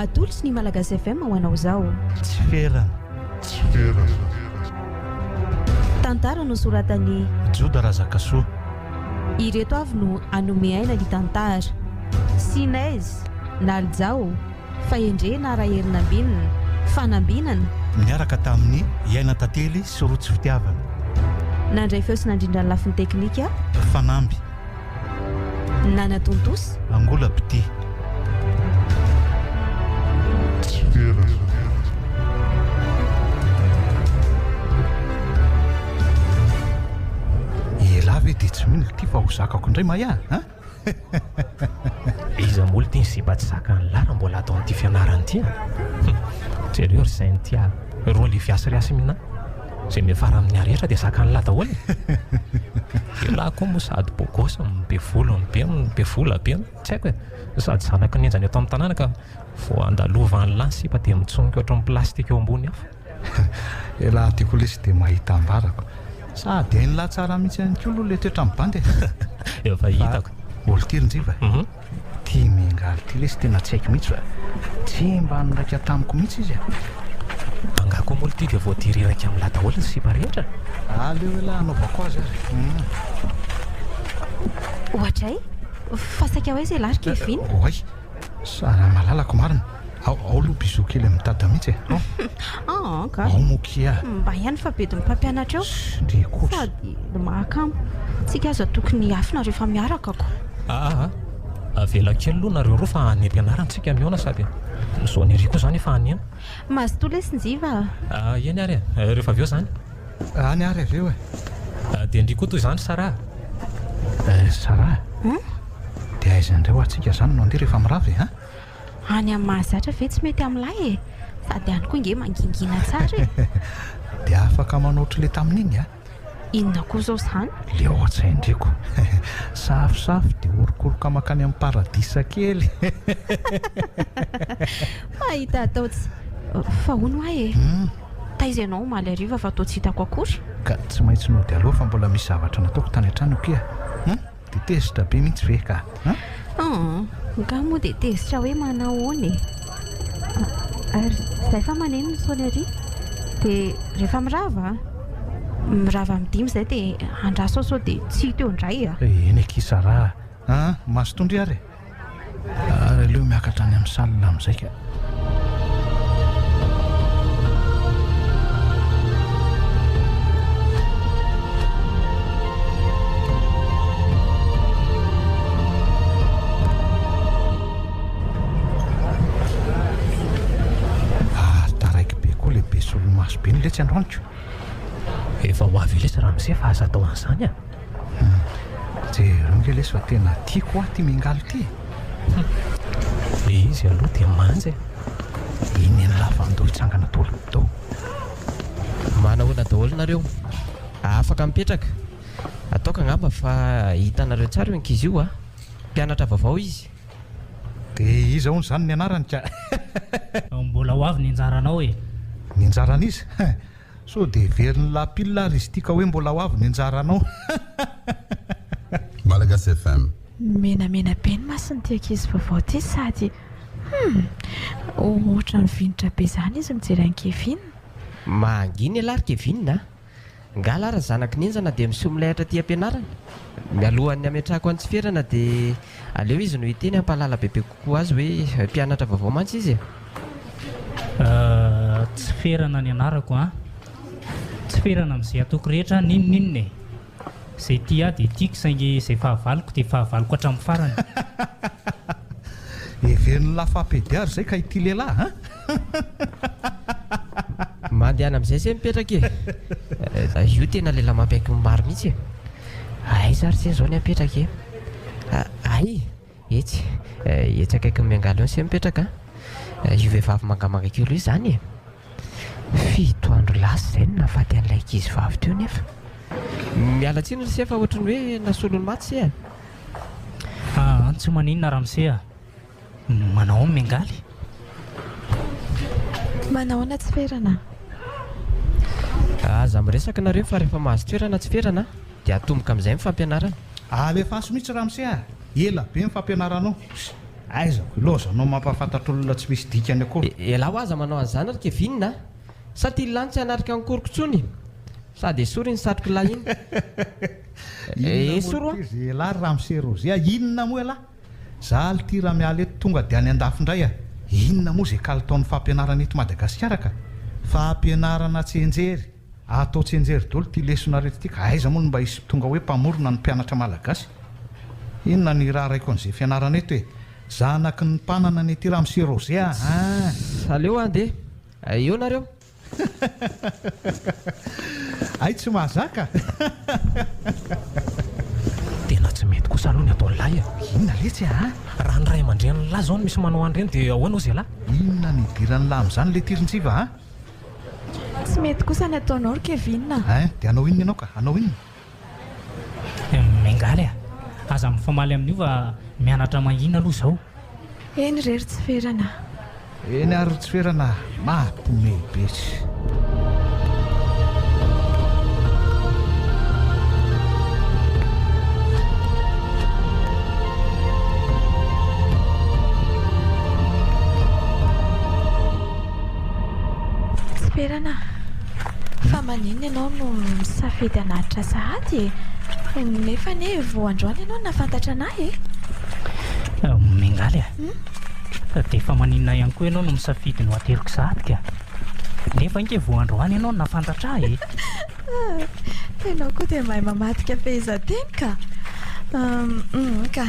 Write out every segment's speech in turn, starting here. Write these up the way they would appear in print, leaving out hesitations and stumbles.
atolotsy ny Malagasy FM ho anao izao. Tsy ferana. Tantara no soratan'ny Joda Razakasoa. ireto avy no anome aina ny tantara. Sinaizy, Naljao, fahendrena ara-herinambinina, fanambinana. Miaraka tamin'ny iaina tantely sy rotsy fitiavana. Nandray feo sy nandrindra ny lafiny teknika Fanamby. Nanatontosi Angola Pity. Elavy dia tsy mino ty fa ho zakako indray maia iza molo ty ny ziba tsy zakany lara mbola atao an'ity fianarany ty jereo ry zay ny tia roa liviasy riasy mina zay mifara amin'ny arehetra dia zakany lahy daholo lahy koa moa sady bogosa be volo be vola be tsy haiko e sady zanaky ninjany eto amin'ny tanàna ka vo andalova ny lahy sipa dia mitsonika ohatran'ny plastika eo ambony hafa laha tiako lesy dia mahita ambarako sady hainy lahy tsara mihitsy ihany koa aloha le toetra mibande efa hitako olo tirin-jiva tia miangaly ty lesy tena tsy haiko mihitsy fa tsy mba niraika tamiko mihitsy izy angako molo ty dia voatiry iraika amin'ny lahy daholo ny sipa rehetra aleo lahy anaovako azy ary ohatray fa saika hoe izay larika eviny oay sara malalako marina ao aloha biso kely amin'ny tada mihitsy ka ao mokia mba ihany fa bedin'ny mpampianatra eo ndre kosa sady mahakamo tsika aza tokony afina rehefa miaraka ako avela kely aloha nareo roa fa any ampianarantsika miona sady zo ny ry koa zany efa any ena mazotoa lesinjiva eny ary rehefa avy eo zany any ary avy eo dia ndry koa toy izany sara sara dia aizandreo atsika zany no andeha rehefa miravy any amin'ny mahazatra ve tsy mety amin'ilay e sady any koa nge mangingina tsara e dia afaka manaotro le tamin'iny inona koa zao izany le ohatsaindreko safosafo dia orokoroka makany amin'ny paradisa kely mahita ataotsy fa hono ahy e taizy ianao maly ariva fa atao tsy hitako akory ka tsy maintsy nody aloha fa mbola misy zavatra nataoko tany an-trano kia dia tezitra be mihitsy ve ka nga moa dia tezitra hoe manao ony ary izay fa maneno ny sony ary dia rehefa mirava amin'ny dimy izay dia andraso sao dia tsy hita eo indray eny akisara masotondry ary aleo miakatra any amin'ny salina amin'izay ka be ny letsy androaniko efa ho avy lesy raha misy fa aza atao an'izany jereo nge lesy fa tena tiako ty miangaly ty izy aloha dia manjy iny eny lafa andoha hitsangana daholo dao manahoana daholo nareo afaka mipetraka ataoka angamba fa hitanareo tsara io ankizy io mpianatra vaovao izy dia iza hono zany ny anarany ka mbola ho avy ny anjaranao e ny anjaran'izy so dia veriny lapila ary izy tika hoe mbola ho avy ny anjaranao Malagasy FM menamena be ny masiny ty ankizy vaovao ty sady ohatra ny vinitra be zany izy mijery ankeviny manginy alary kevinina nga lara zanaky ninjana dia misy milahatra ty ampianarana mialohan'ny ametrahako any tsy ferana dia aleo izy no hiteny ampalala bebe kokoa azy hoe mpianatra vaovao mantsy izy tsy ferana ny anarako tsy ferana amin'izay ataoko rehetra ninoninona e zay ty dia tiako saingy izay fahavaloko dia fahavaloko hatramin'ny farany everiny lafampediary zay ka ity lehilahy mandehana amin'izay zay mipetraka e io tena lehilahy mampiaiky maro mihitsy ay zary zay zao ny apetraka ay etsy akaiky miangaly eo sy mipetraka io vehivavy mangamanga kely io zany e fito andro lasy zay no nafaty an'ilay ankizy vavy teo nefa miala tsiny ry sefa ohatrany hoe nasolony maty se tsy maninona raha misea manao ny miangaly manao ana tsy ferana aza miresaka nareo fa rehefa mahazo toerana tsy ferana dia atomboka amin'izay mifampianarana alefa aso mihitsy raha misea ela be mifampianaranao aizako loza anao mampafantatra olona tsy misy dikany akory ela ho aza manao an'izany ary kevinina satria lanitsy anatrika ny korikotsony sady esory ny satroky lahy iny esoro zay lahy raha miserozia inona moa lahy za ty raha miala eto tonga dia any andafindray inona moa zay kalitaon'ny fampianarana eto Madagasikara ka fampianarana tsenjery atao tsenjery dolo ty lesona reto ty ka aiza moa no mba isy tonga hoe mpamorona ny mpianatra malagasy inona ny raha raiko an'izay fianarana eto hoe zanaky ny mpanana ny ty raha miserozia aleo andeha eo nareo ay tsy mahazaka tena tsy mety kosa aloha ny atao lahy inona letsy raha ny ray aman-dren'ny lahy zao no misy manao an'ireny dia ahoana zay lahy inona ny idiran'ny lahy amin'izany le tirin-jiva tsy mety kosa ny ataonao ry kevinina dia anao inona ianao ka anao inona mengaly aza mifamaly amin'io fa mianatra mahina aloha zao eny rery tsy ferana eny ary tsy ferana mampomebetsy tsy ferana fa maninona ianao no misafidy anahitra sahady nefa ne voandroany ianao nafantatra anahy mengaly dia efa maninona ihany koa ianao no misafidy no ateriko sahadika nefa inge voandroany ianao no nafantatra ahy ianao koa dia mahay mamadika fehizanteny ka ka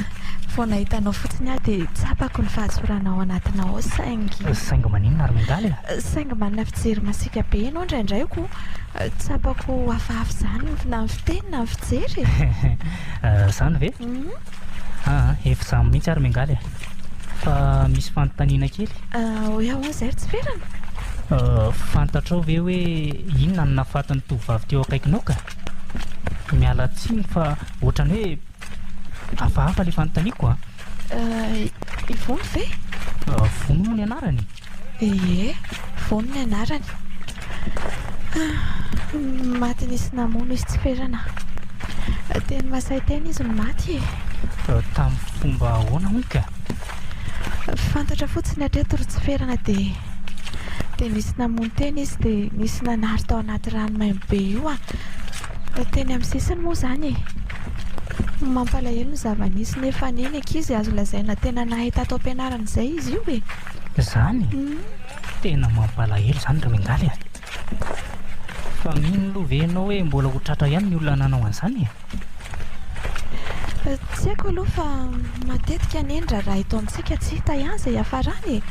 vao nahitanao fotsiny aho dia tsapako ny fahatsorana ao anatina ao saingy maninona ary mengaly saingy manana fijery masika be ianao indraindrayko tsapako hafahafa izany na ny fiteny na ny fijery zany ve efa zany mihitsy ary mengaly fa misy fanontaniana kely hoe ahoana zay ry tsy ferana fantatrao ve hoe inona no nahafatan'ny tovovavy teo akaikinao ka miala tsiny fa ohatrany hoe hafahafa le fanontaniako ivony ve vono moa ny anarany vono ny anarany maty nisy namono izy tsy ferana teny masay tena izy no maty tamin'ny fomba ahoana hono ka fantatra fotsiny hatreto ry tsy ferana dia nisy namono tena izy dia nisy nanary tao anaty ranomaimbo be io teny amin'ny sisiny moa zany mampalahelo ny zava-nisy nefa neny ankizy azo lazaina tena nahita tao ampianarana izay izy io zany tena mampalahelo zany ry mengaly fa mino loha ve ianao hoe mbola ho tratra ihany ny olona nanao an'izany tsy haiko aloha fa matetika nendra raha eto amintsika tsy hita ihany izay hafarany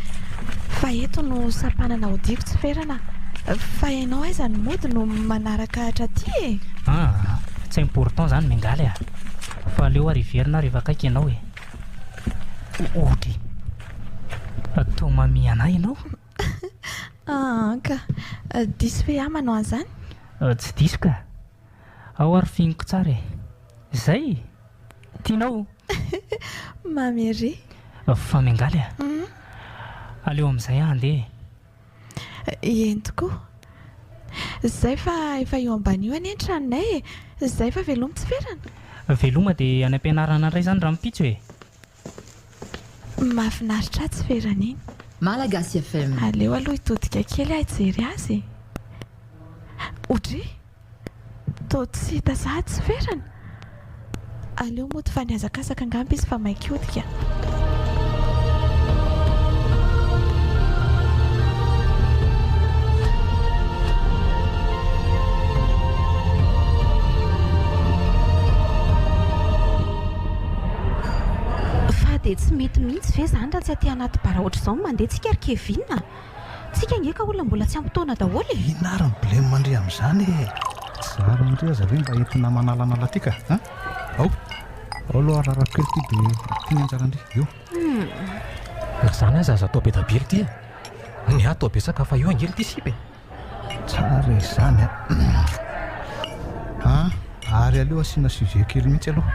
fa eto no sampanana hodiko tsy ferana fa ianao aiza ny mody no manaraka hatraty tsy important zany mengaly fa aleo ariverina rehefa akaiky ianao ohatra atao mami anahy ianao ka diso hoe manao an'izany tsy diso ka ao ary finiko tsara zay tianao mamery fa mengaly aleo amin'izay andeha eny tokoa zay fa efa eo ambanio any an-tranonay zay fa veloma tsy ferana veloma dia any ampianarana indray zany raha mipitso mahafinaritra tsy ferana iny Malagasy FM aleo aloha hitodika kely hijery azy otry to tsy hita sahady tsy ferana aleo mody fa niazakazaka angamba izy fa maiky hodika dia tsy mety mihitsy ve zany raha tsy aty anaty bara ohatr'izao mandeha tsika ry kevinina tsika ngeka olona mbola tsy ampitoana daholo ina ary ny bleme mandre amin'izany zary mandre aza ve mba entina manalanala ty ka ao aloha rarakely ty dia tiany anjarandre io zany aza aza atao be dabely ty ny atao besaka fa io angely ty sipy tsara izany ary aleo asiana sujet kely mihitsy aloha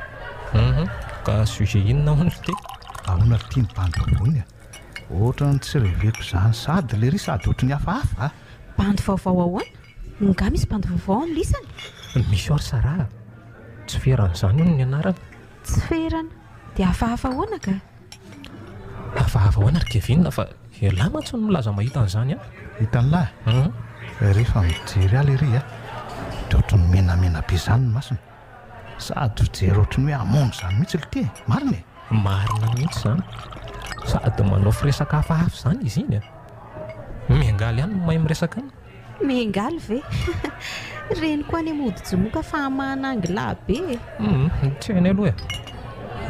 ka sujet inona hono ty ahoana ry tia ny bandy vaovao ohatra ny tsy reveko zany sady le ry sady ohatra ny hafahafa bandy vaovao ahoana nga misy bandy vaovao amin'ny lisany misy ary sara tsy feran'izany hono ny anarana tsy ferana dia hafahafa ahoana ka Hafahafa hoana ry Kevin fa lahy mantsy no milaza mahita an'izany a. Hitan'lahy rehefa mijery aly ry a dia ohatrany menamena be izany ny masina sady jery ohatrany hoe amono izany mihitsy le ty marina e. Marina mihitsy izany sady manao firesaka hafahafa izany izy iny a. Miangaly ihany no mahay miresaka any. Miangaly ve? Reny koa any modi-jomoka fa manangy lahy be. Tsy hainy aloha e.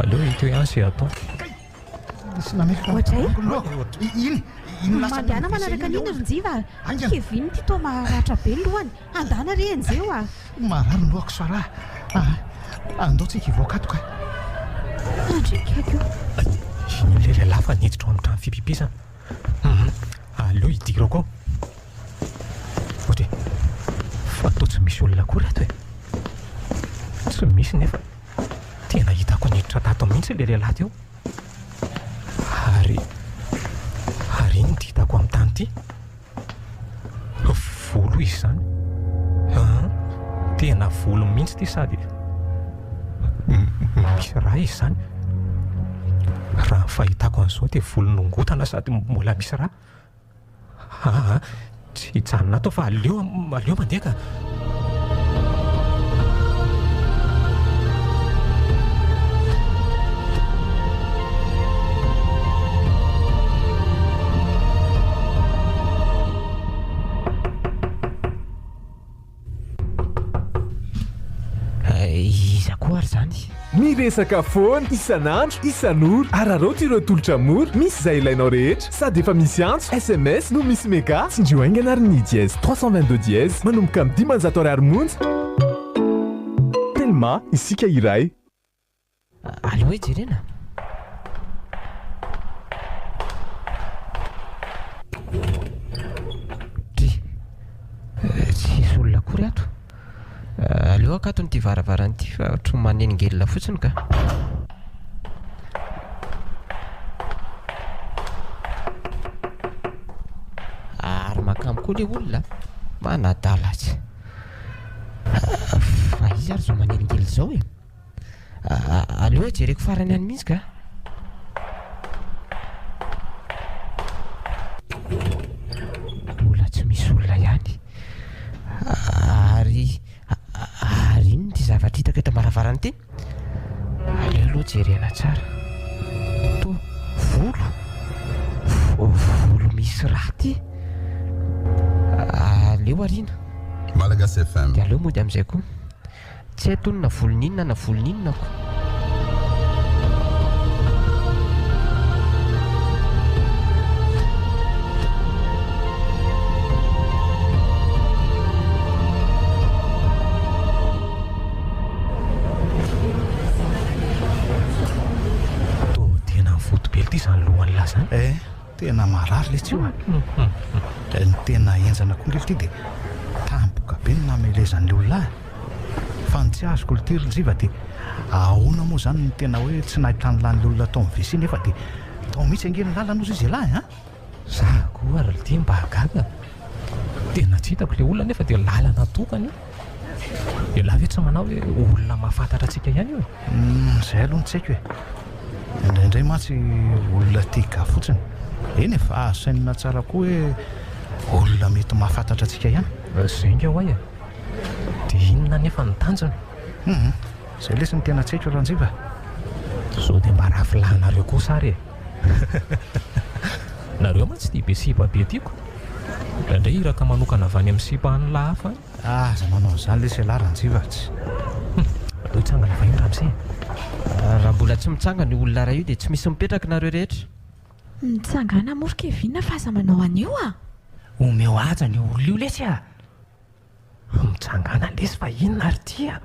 Aleo hita hoe ansy atao. Ohatray? Iny mandehana manaraka an'iny rinjiva. Kevin ty toa maharatra be ny lohany. Andana re anjeo a. marary lohako sara. Andao tsika hivoaka ato ka. Andrikako. Iny le lafa niditra ao amin'ny trano fipipisana. Aleo hidirako ao. Ohatra fa atao tsy misy olona akory ato e. Tsy misy nefa tena hitako niditra tato mihitsy le lehilahy teo. Ary iny ty hitako amin'ny tany ty volo izy izany. Tena volo mihitsy ty sady misy raha izy izany. Raha fahitako an'izao dia volon'ongotana sady mbola misy raha. Tsy hijanona ato fa aleo mandeha ka. Iza koa ary zany miresaka foana isan'andro isan'ora araroto ireo tolotra mora misy izay ilainao rehetra sady efa misy antso SMS no misy mega tsindrio aingana ary ny dièse 322 dièse manomboka amin'ny 500 ariary monja telma isika iray. aleo hoe jerena tsisy olona akory ato. Aleo akato nyity varavaran'ity fa ohatry ny manengelona fotsiny ka. Ary makamo koa le olona manadalatsy. Fa izy ary zao manengelina zao e. Aleo jereko farany any mihitsy ka. Mbola tsy misy olona ihany. Ary iny ty zavatra hitako eto ambaravarany ty. Aleo aloha jerena tsara. To volo misy raha ty. Aleo arina Malagasy FM. dia aleo mody amin'izay koa tsy haitony na voloninona na voloninona koa. Tena marary le tsy hoa. Ny tena enjana koa lely ty dia tampoka be ny namelezan'le olona fa ny tsy azoko le tirinjiva dia ahoana moa izany ny tena hoe tsy nahitra nylan'le olona tao amin'ny vc nefa dia tao mihitsy angeny lalanozy izy lahy Zako ary le ty mba gaga. Tena tsy hitako le olona nefa dia lalana tokany. Io lahy ve tsy manao hoe olona mahafantatra antsika ihany io. Izay aloha ny tsy haiko hoe indraindray mantsy olona tika fotsiny. Eny efa azo sainina tsara koa hoe olona mety mahafantatra antsika ihany. Zenga hoay e. Dia inona nefa ny tanjona? Izay lesy ny tena tsy haiko ranjiva. Zao dia mba raha filahinareo koa sary e. Nareo mantsy tia be sipa be tiako. Indray iraka manokana avy any amin'ny sipa any lahafa. Aza manao izany lesy lahy ranjiva tsy. Aleo hitsangana vahiny ramse. Raha mbola tsy mitsanga ny olona raha io dia tsy misy mipetraka nareo rehetra. Mitsangana moro Kevin fa aza manao an'io a. Omeo aja ny olona io lesy a. Mitsangana lesy fa inona ary tia.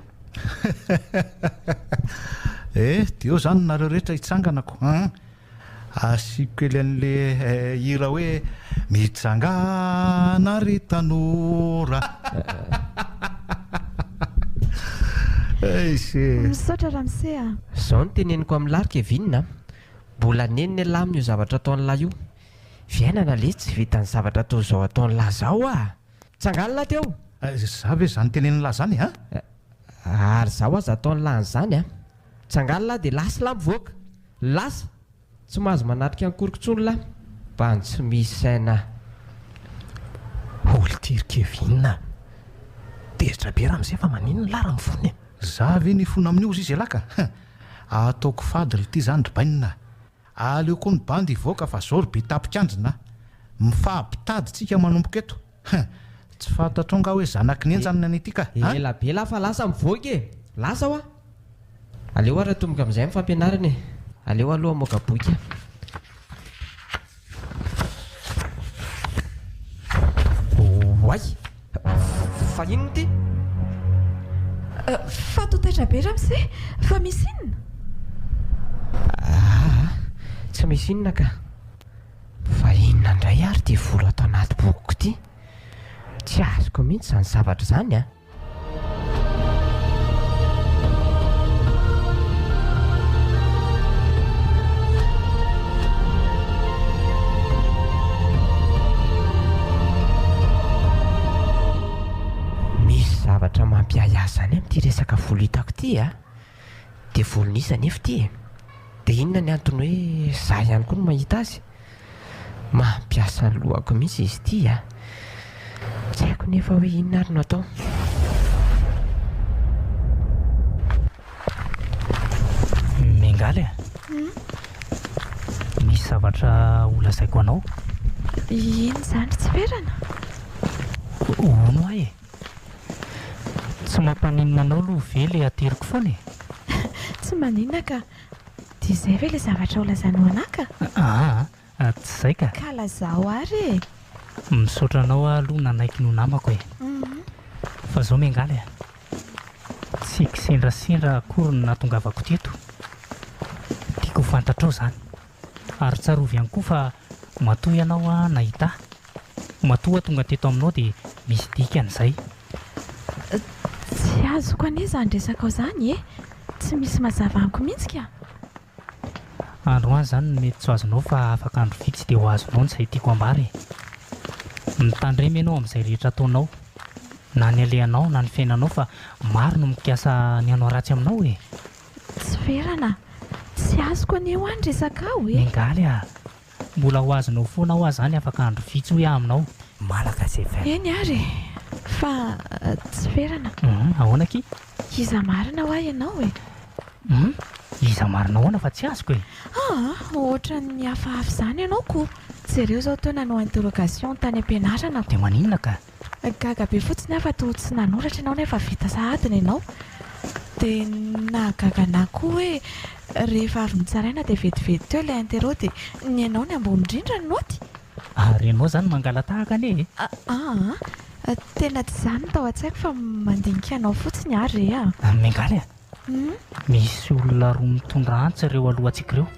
Dia eo izany nareo rehetra hitsanganako. Asiko kely an'le hira hoe mitsangana ry tanora. Misaotra ramse a. Izao no teneniko amin'ny lahy Kevin. Mbola neniny lamina io zavatra ataon'ny lahy io. Fiainana le tsy vitan'ny zavatra atao izao ataon'ny lahy zao a. Tsangalina teo. Za ve izany tenen'ny lahy zany a? Ary zaho aza ataon'ny lahy zany a. Tsangalina dia lasa lahy mivoaka. Lasa. tsy mahazo manatrika ny korokitsonla mba ny tsy misy saina. olon-tirikevinina tezitra be raha amin'izay fa maninona lara mifony. Za ve nifona amin'io izy alaka ataoko fady ity zany ry bainina. Aleo koa ny bandy ivoaka fa zao ry be tapikandrina mifampitaditsika manomboka eto. Tsy fantatro nga hoe zanaky ny enjany any ity ka. Ela be lafa lasa mivoaka e. Lasa ho a. Aleo ara tomboka amin'izay amin'ny fampianarana e. Aleo aloha moka boky. Oay. Fa inona ty? Fatotaitra be Ramose, fa misy inona? Tsy misy inona ka. Fa inona indray ary ty volo atao anaty bokiko ty? Tsy azoko mihitsy izany zavatra izany a. Misy zavatra mampiayasa any amin'ity resaka volo hitako ity a. Dia volonisa nefa ity e. Dia inona ny antony hoe za ihany koa no mahita azy? Mampiasa lohako mihitsy izy ity a. Tsy haiko nefa hoe inona ary no atao. Mengaly a? Misy zavatra holazaiko anao. Ino izany tsy verana? Ono ahy e. Tsy mampaninona anao aloha ve le ateriko foana e? Tsy maninona ka. Dia izay ve ilay zavatra holazanao anaka? Tsy izay ka. Ka lazao ary e. Misaotra anao aloha nanaiky no namako e. Fa zao Mengaly a, tsy kisendrasendra akory no natongavako teto. Tiako fantatrao izany. Ary tsarovy ihany koa fa matoa ianao a nahita. Matoa tonga teto aminao dia misy dikan'izay. Tsy azoko anie izany resaka izany e. Tsy misy mazava amiko mihitsy ka. Androany izany no mety tsy ho azonao fa afaka andro vitsy dia ho azonao n'izay tiako ambary. Mitandremy ianao amin'izay rehetra ataonao. Na ny alehanao na ny fiainanao fa maro no mikasa ny hanao ratsy aminao e. Tsy verana. Tsy azoko anie ho any resaka aho e. Mengaly a, mbola ho azonao foana ho azany afaka andro vitsy ho aminao. Malaka izay fa. Eny ary. Fa tsy verana. Ahoana ki? Iza marina ho ahy ianao e. Iza marina ahoana fa tsy azoko e. Ohatra ny hafahafa izany ianao ko. Jereo zao tao nanao interrogation tany am-pianarana. Dia maninona ka? Gaga be fotsiny afa to tsy nanoratra ianao nefa vita sahadina ianao. Dia nahagaga anahy koa hoe rehefa avy nitsaraina dia vetivety teo ilay interro dia ny ianao ny ambony indrindra ny noty. Ary ianao izany mangala tahaka anie e. Tena tsy izany tao an-tsaiko fa mandinika anao fotsiny ary e. Mengaly a, misy olona roa mitondra antsa ireo alohantsika ireo.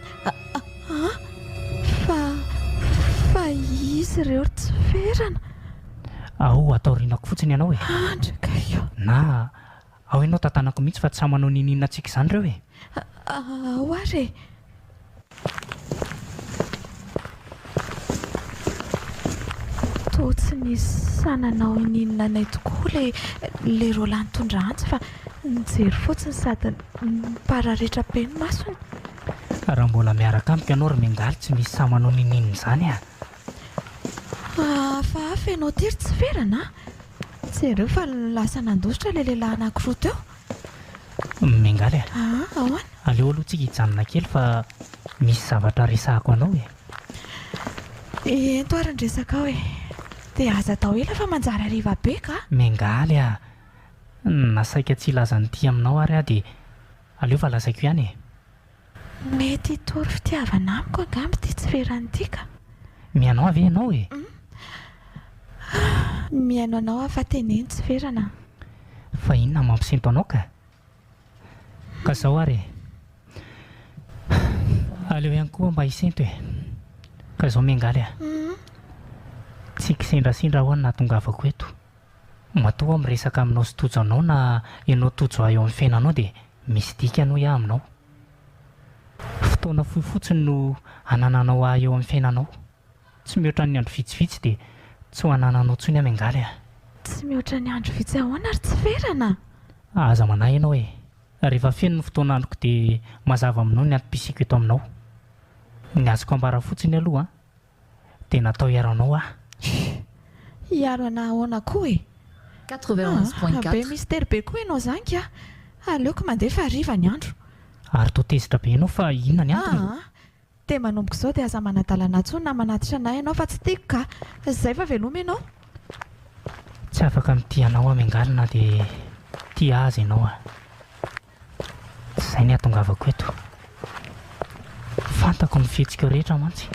Fa izy ireo tsy verana. Ao atao rinako fotsiny ianao e. Andraka io. Na ao ianao tantanako mihitsy fa tsy samanao ninina antsika izany ireo e. Ao ary e. To tsy nisy sananao ininona anay tokoa le rola nitondra antsa fa nijery fotsiny sady mipararetra be ny masony. Raha mbola miaraka amiko ianao ry Mengaly tsy misy samanao ninina izany a. Fa hafa ianao tiry tsy verana. Jereo fa lasa nandositra ilay lehilahy anankiroa teo. Mengaly a, Ahoana? aleo aloha tsika hijanona kely fa misy zavatra resahako anao e. Ento ary ny resaka ao e. Dia aza tao ela fa manjary hariva be ka. Mengaly a, nasaika tsy hilaza nyty aminao ary a dia aleo fa lazaiko ihany e. Mety hitory fitiavana amiko angamba ty tsy verana ity ka. Mianao avy ianao e. Mihaino anao afa teneny tsy verana. Fa inona mampisento anao ka? Ka zao ary e. Aleo ihany koa mba hisento e. Ka zao Mengaly a, tsy kisendrasendra ho any nahatongavako eto. Matoa miresaka aminao sy tojo anao na ianao tojo ahy eo amin'ny fiainanao dia misy dika anao iaho aminao. Fotoana fohy fotsiny no hanananao ahy eo amin'ny fiainanao. Tsy mihoatra ny andro vitsivitsy dia tsy ho hanananao intsony aho Mengaly a. Tsy mihoatra ny andro vitsy ahoana ary tsy verana. Aza manahy ianao e. Rehefa feno ny fotoana androko dia mazava aminao ny antom-pisiko eto aminao. ny azoko ambara fotsiny aloha dia natao hiaranao Iaro ana ahoana koa e? 91.4. Mystère be koa ianao zany ka. Aleoko mandefa hariva ny andro. ary to tezitra be ianao fa inona ny antony Dia manomboka izao dia aza manadalana tsony na manatitra anay ianao fa tsy tiako ka. Izay fa veloma ianao. tsy afaka mity anao amiangalina dia tia azy ianao izay ny atongavako eto fantako ny fihetsika rehetra mantsy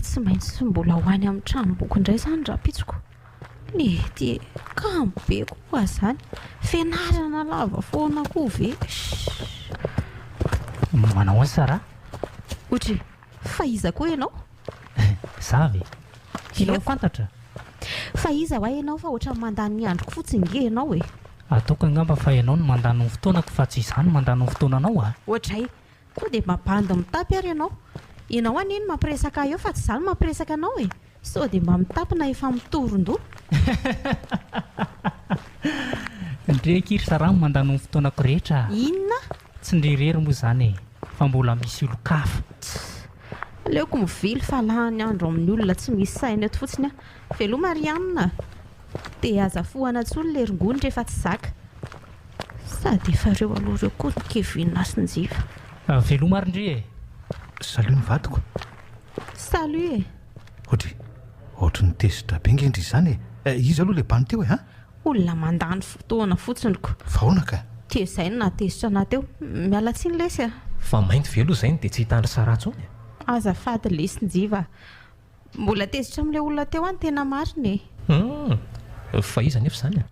tsy maintsy mbola ho any amin'ny tranomboky indray izany rapitsiko ty kambo be koa izany fianarana lava foana koa ve manao azy Sara ohatra fa iza koa ianao za ve ianao fantatra fa iza ho ianao fa ohatra mandany ny androko fotsiny nge ianao e ataoko angamba fa ianao no mandano ny fotoanako fa tsy izany mandano ny fotoananao ohatra koa dia mabandy mitapy ary ianao aniny mampiresaka eo fa tsy izany mampiresaka anao e sao dia mba mitapina efa mitoron-do ndrekiry Sara mandano ny fotoanako rehetra inona tsy ndrerery moa izany fa mbola misy olo-kafa aleoko mivily falahany andro amin'ny olona tsy misy saina eto fotsiny veloma Marianina dia azafohana tsony le rongony rehefa tsy zaka sady efa reo aloha reo koa ny Kevin sy ny Jiva veloma arindre salut ny vadiko salut ohatra ny tezitra be ngendry izany izy aloha le bany teo olona mandany fotoana fotsiny ko vahoana ka tia izay no natezitra ana teo miala tsiny lesy fa mainty velo izay dia tsy hitandry Sara tsony azafady lesy ny Jiva mbola tezitra amin'ilay olona teo any tena mariny fa iza nefa izany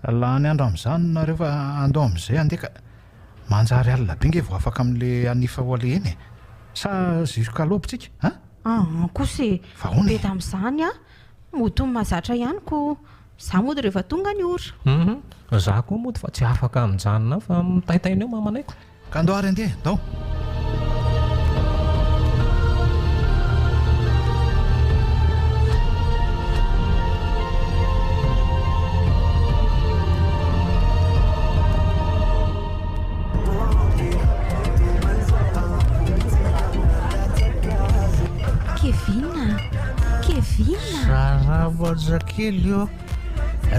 laha ny andro amin'izany nareo fa andao amin'izay andeka manjary alina be nge vao afaka amin'le anifa ho ale eny sa jusqu'à lobitsika kosy be tamin'izany mody mahazatra ihany ko za mody rehefa tonga ny ora za koa mody fa tsy afaka amin'janona fa mitaitaina eo mamanaiko ka andao ary andeha andao Sara manjakely io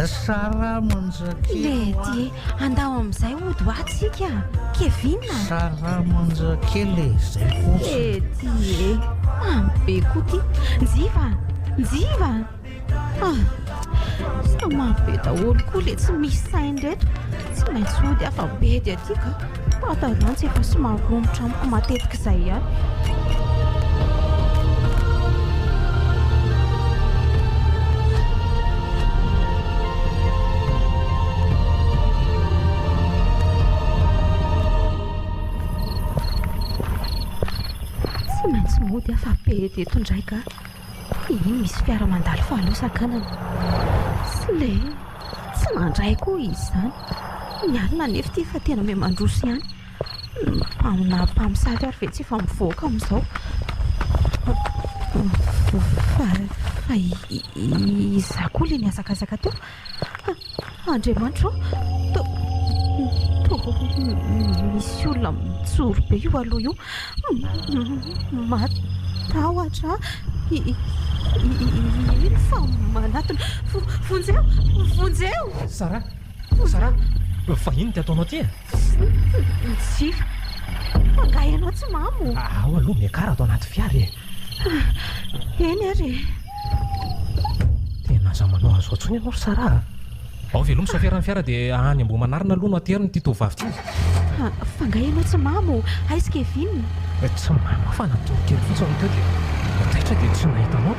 Sara manjakely lety andao amin'izay ody ho atsika Kevin Sara manjakely zay fotsy lety mambe koa ty Jiva sa mambe daholo koa le tsy misy sainy reto tsy maintsy ody afa be dia aty ka patarantsy efa somary romotra amiko matetika izay ihany tsy mody afa be teto indray ka iny misy fiara mandalo fahalosakanana sy le tsy mandray koa izy izany mialina nefa ty fa tena me mandroso ihany mpamosavy ary ve tsy efa mivoaka amin'izao fa iza koa le niazakazaka teo Andriamanitra misy olona mijoro be io aloha io matahotra ino fa manatona vonjeo Sara fa ino ty ataonao ty Jiva mangay ianao tsy mamo ao aloha miakara atao anaty fiara eny ary tena aza manao azo atsony ianao ry Sara ao veloma sofiaran'ny fiara dia any ambo manarina aloha no ateriny ty tovavy ty fangay ianao tsy mamo aizy Kevin tsy mamo fa natokely fotsiny teo dia taitra dia tsy nahitanao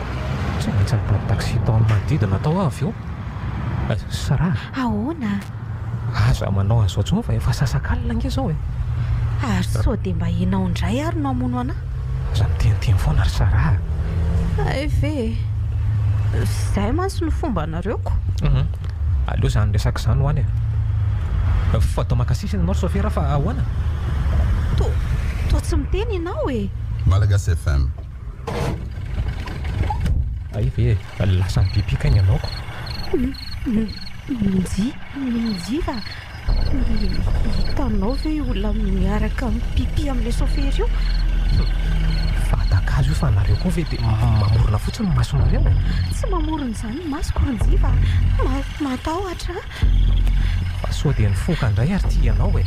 tsy maintsy atao taxi tao amin'ny manodidina atao avy eo Sara ahoana aza manao azo atsony fa efa sasakalina nge zao ary sao dia mba ianao indray ary no amono ana aza miteniteny foana ry Sara ve izay mantsy ny fomba anareoko aleo izany resaka izany ho any fa atao makasisa ianao ry Sofia fa ahoana to tsy miteny ianao e. Malagasy FM. Ay ve lasa mipipika ny anaoko. Minjiva hitanao ve olona miaraka mipipi amin'ilay sofery io? Fatakazo io fa nareo koa ve dia mamorona fotsiny masonareo. Tsy mamorona izany masoko Ranjiva, matahotra. Fa sao dia nifoka indray ary tia ianao e.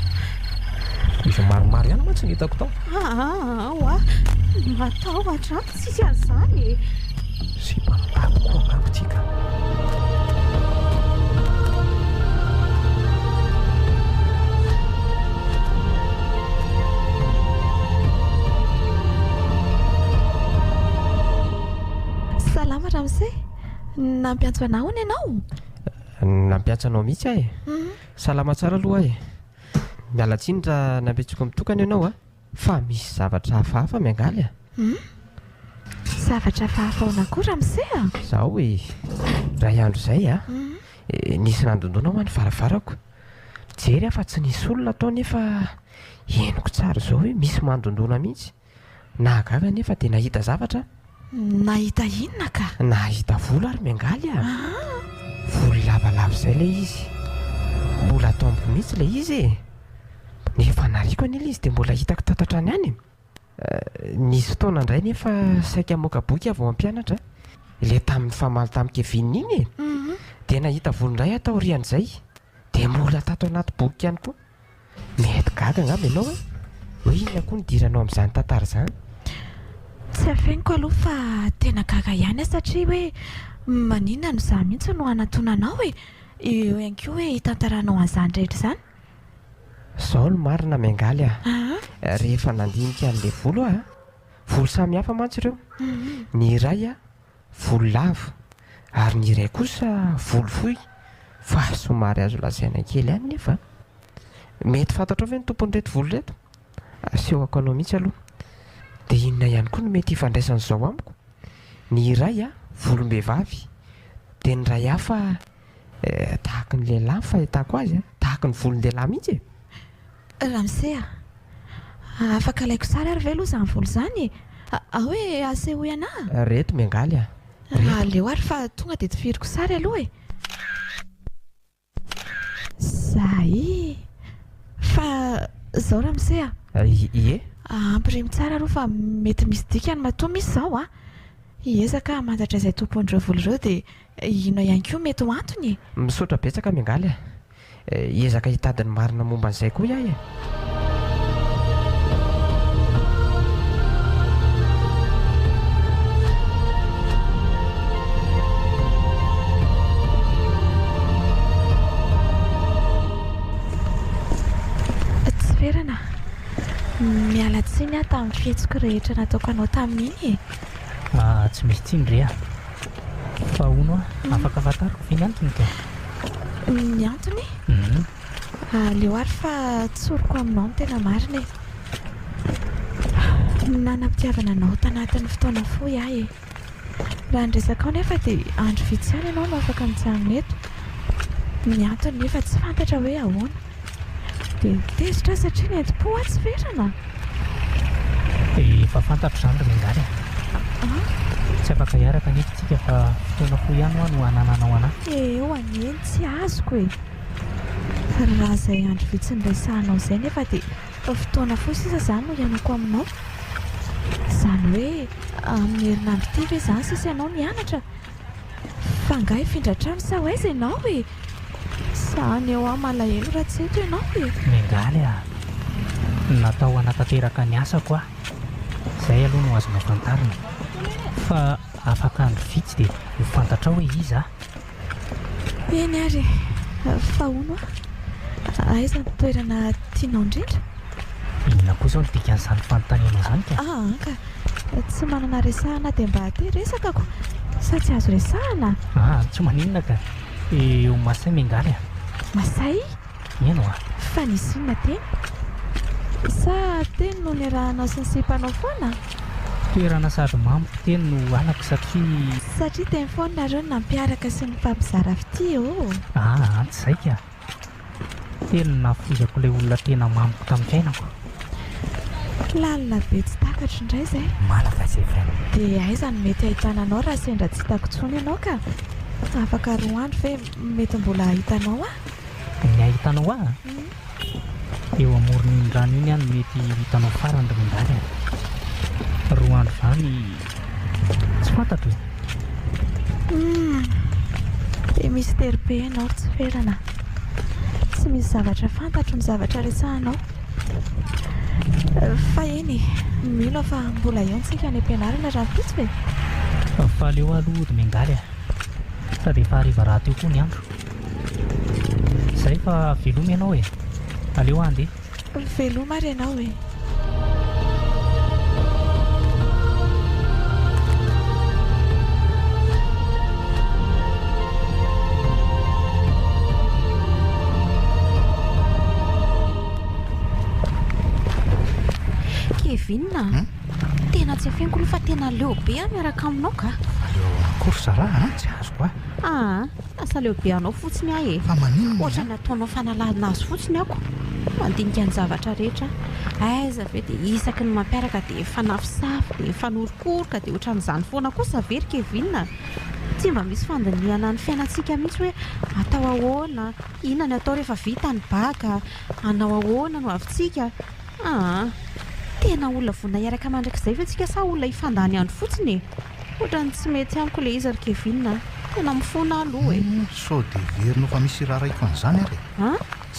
Misy maromaro ihany mantsy ny hitako tao. Oa matahotra tsisy an'izany e. Sy mpamitady koa angabotika. Salama Ramsey, nampiantso anao hono ianao? Nampiantso anao mihitsy aho e. Salama tsara aloha aho e. Miala tsiny raha nampiantsoko mitokana ianao a, fa misy zavatra hafahafa miangaly a. Zavatra hafahafa ao nakoa Ramsey a? Zaho e, ray andro izay a, nisy nandondona ho any varavarako. Jery aho fa tsy nisy olona atao nefa henoko tsara izao hoe misy mandondona mihitsy. Nahagaga nefa dia nahita zavatra. Nahita inona ka? Nahita volo ary miangaly a. Volo lavalava izay ilay izy. Mbola ataomboko mihitsy ilay izy e. Nefa nariko an'ilay izy dia mbola hitako tatantrany any. Nisy fotoana indray nefa saika hamoaka boky avy ao am-pianatra. Ilay tamin'ny famaly tamin'ny Kevin iny e. Dia nahita volo indray atao aorian'izay. Dia mbola tato anaty boky ihany koa. Mety gaga angamba ianao e. Hoe inona koa nidiranao amin'izany tantara izany? Tsy afeniko aloha fa tena gaga ihany satria hoe maninona no za mihitsy no anatonanao e. Eo ihany koa hoe hitantaranao an'izany rehetra izany. Izao no marina miangaly a. Rehefa nandinika an'ilay volo a, volo samy hafa mantsy ireo. Ny iray a volo lava ary ny iray kosa volo fohy. Fa somary azo lazaina kely ihany nefa. Mety fantatrao ve ny tompon'ireto volo reto? Asehoko anao mihitsy aloha. Dia inona ihany koa no mety ifandraisan'izao amiko? Ny iray a volom-behivavy, dia ny iray hafa tahaka ny lehilahy fahitako azy a, tahaka ny volon-dehilahy mihitsy e. Ramsey a, afaka alaiko sary ary ve aloha izany volo izany? Hoe aseho ianahy? Reto miangaly a. Aleo ary fa tonga dia tifiriko sary aloha e. Zay fa izao Ramsey a. Ie. Ampirimy tsara aloha fa mety misy dikany matoa misy izao a. Hiezaka mantatra izay tompon'ireo volo ireo dia ino ihany koa mety ho antony. Misaotra betsaka miangaly a. Hiezaka hitady ny marina momba an'izay koa iaho e. Tsy verana. Miala tsiny aho tamin'ny fihetsiko rehetra nataoko anao tamin'iny e. Tsy misy tsiny re a. Fa hono a, afaka fantariko ve ny antony ka? Ny antony? Aleo ary fa tsoriko aminao ny tena marina e. Nanam-pitiavana anao tanatin'ny fotoana fohy aho e. Raha nresaka ao nefa dia andro vitsy ihany ianao no afaka mijanona eto. Ny antony nefa tsy fantatra hoe ahoana. Dia tezitra satria nenti-po aho tsy verana. Efa fantatro izany ry miangaly a. Tsy afaka hiaraka nefa tsika fa fotoana fohy ihany ho no hanananao anahy. Eo aneny tsy azoko e. Raha izay andro vitsy nresahanao izay nefa dia fotoana fohy sisa izany no hianako aminao. Izany hoe amin'ny herinandro ity ve izany sisa ianao nianatra? Fa angaha hifindra trano sa hoaiza ianao e? Izany eo aho malahelo raha tsy eto ianao e. Miangaly a, natao hanatanteraka ny asako a. Izay aloha no azonao fantarina. Fa afaka andro vitsy dia ho fantatra hoe iza. Eny ary, fa hono a? Aiza ny toerana tianao indrindra? Inona kosa no dikan'izany fanontaniana izany ka? Ka tsy manana resahana dia mba te resakako sa tsy azo resahana? Tsy maninona ka. Eo Masay miangaly a. Masay? Eno a. Fa nisy inona teny? Sa teny no niarahanao sy ny sipanao foana? Toerana sady mamiko teny no anako satria... Satria teny foana nareo no nampiaraka sy ny mpampizara fity o. Tsy izay ka. Teny nafozako ilay olona tena mamiko tamin'ny fiainako. lalina be tsy takatra indray izay malaka zefana dia aiza no mety ahitana anao raha sendra tsy hitako tsony ianao ka afaka roa andro ve mety mbola hitanao ny ahitanao eo amoron'iny rano iny any mety hitanao farany rondaly roa andro zany tsy fantatro dia misy tery-be ianao ry tsy ferana tsy misy zavatra fantatro ny zavatra resahanao fa eny mino fa mbola eo ntsika ny ampianarana raha fotsy ve fa leo aloha ody miangaly fa dia efa hariva raha teo koa ny andro izay fa veloma ianao aleo andeha veloma ary ianao Kevin tena tsy afianko aloha fa tena leo be miaraka aminao ka korsa raha tsy azoko asa leo be anao fotsiny ahy fa maninona ohatra nataonao fanalahana azy fotsiny ako mandinika ny zavatra rehetra aiza ve dia isaky ny mampiaraka dia fanafisafy dia fanorokoroka dia ohatran'izany foana kosa very Kevin tsy mba misy fandinihana ny fiainantsika mihitsy hoe atao ahoana inona ny atao rehefa vita ny baka anao ahoana no avintsika tena olona vona iaraka mandrakizay fa tsika sa olona ifandany andro fotsiny ohatrany tsy mety amiko le izy ry Kevin tena mifona aloha sao dia verino fa misy raha raiko an'izany ary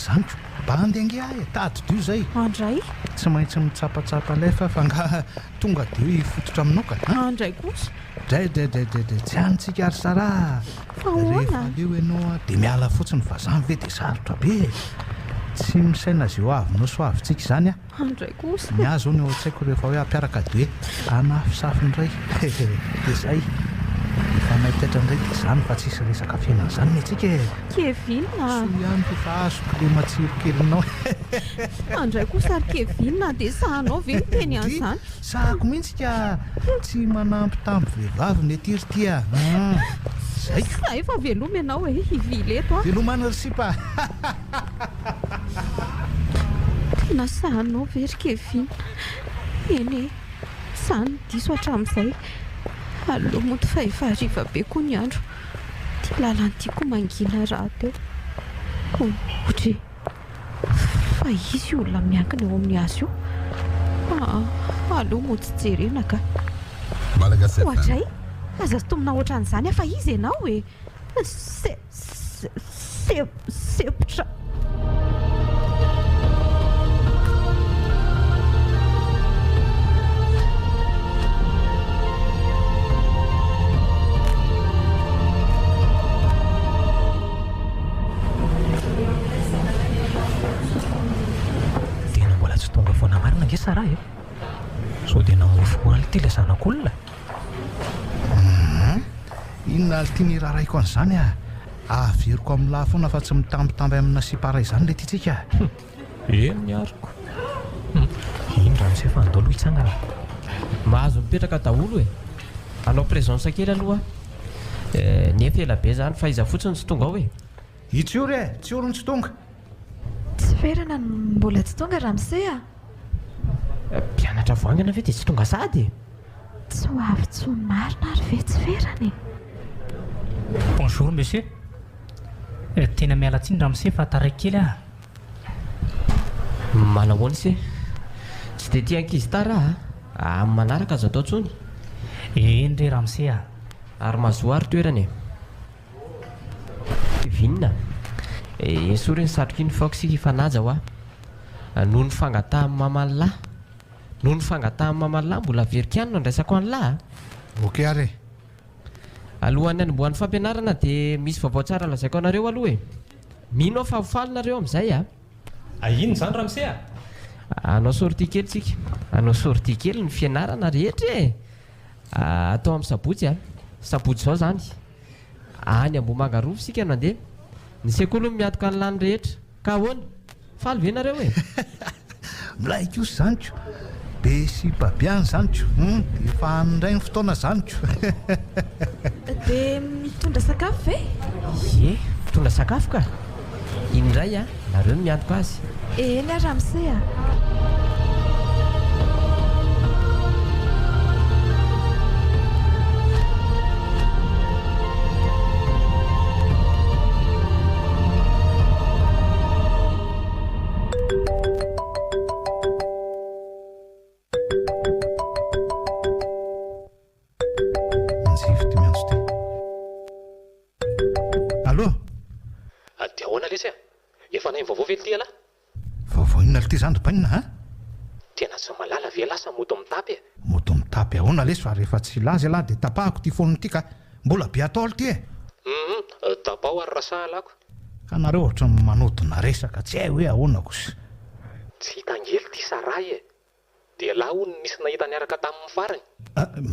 zaniko bandengy ahy tady dio zay andray tsy maintsy mitsapatsapa lefa fa nga tonga dio hifototra aminao ka andray kosa dray tsy anytsika ary sara rehefa leo ianao dia miala fotsiny fa zany ve dia sarotra be tsy misaina zeo avinao so avintsika izany andray kosa miazo ny ao an-tsaiko rehefa hoe ampiaraka dio anafisafiny ray dia zay fanahitetra indray dia zany fa tsisy resaka fiainan'izany metsika Kevin so ihany fa azoko le matsiro kelinao andray kosa ary Kevin dia sahanao ve miteny an'izany sahako mihitsy ka tsy manampy tamby vehivavy ny atiry tya zay efa veloma ianao hivily eto velomany risipa tena sahanao very Kevin eny sany diso hatramin'izay aloha moto fa efa hariva be koa ny andro tia lalantiako mangina raha teo ohatra fa izy olona miankina eo amin'ny azy io aloha moto tsy jerena ka ohatray aza tomina ohatran'izany afa izy ianao sepotra Sara so dia namofo aly ty le zanak'olona inona alitiany raha raiko an'izany averiko amin'ny laha foana fa tsy mitambitamby amina sipara izany le titsika miariko indra mise fa andao aloha hitsangana mahazo mipetraka daholo anao présence kely aloha nefa ela be zany fa iza fotsiny tsy tonga ao itsiory tsy orony tsy tonga tsy ferana mbola tsy tonga raha mise mpianatra voangana ve dia tsy tonga sady tsy ho avy tsy ho marina ary ve tsy ferany bonjour monsieur tena mialatsiny raha mise fa taray kely manahoany se tsy dia tia ankizy tara amin'ny manaraka azo atao tsony endre raha mise ary mahazoa ary toerany vinina esory ny satroka iny faoksika ifanaja ho noho ny fangatahan'ny mamalahy noho ny fangatahan'ny mamalahy mbola verikanina ndraisako an'lahy ok ary alohan'ny anombohan'ny fampianarana dia misy vaovao tsara lazaiko anareo aloha mino fa hofalinareo amin'izay ino zany raha mise anao sorti kely tsika anao sorti kely ny fianarana rehetra atao amin'ny sabotsy sabotsy zao zany any Ambomanga Rova sika nandeha ny sekoly miatoka ny lany rehetra ka ahoana faly ve nareo milaiko zaniko be sy babiany zaniko dia efa anindray ny fotoana zaniko dia mitondra sakafo ve mitondra sakafo ka indray nareo no miantoka azy eny raha mise ve ty ala vaovao inona ity zany ry bainina a tena tsy malala ve lasa moto mitapy e moto mitapy ahoana lesy fa rehefa tsy lazy ala dia tapahako ty fonony ity ka mbola be atao ty e tapao ary rasahalako ka nareo ohatra manodina resaka tsy hay hoe ahoana kosa tsy hitangely ty saray e dia laha hono nisy nahita niaraka tamin'ny farany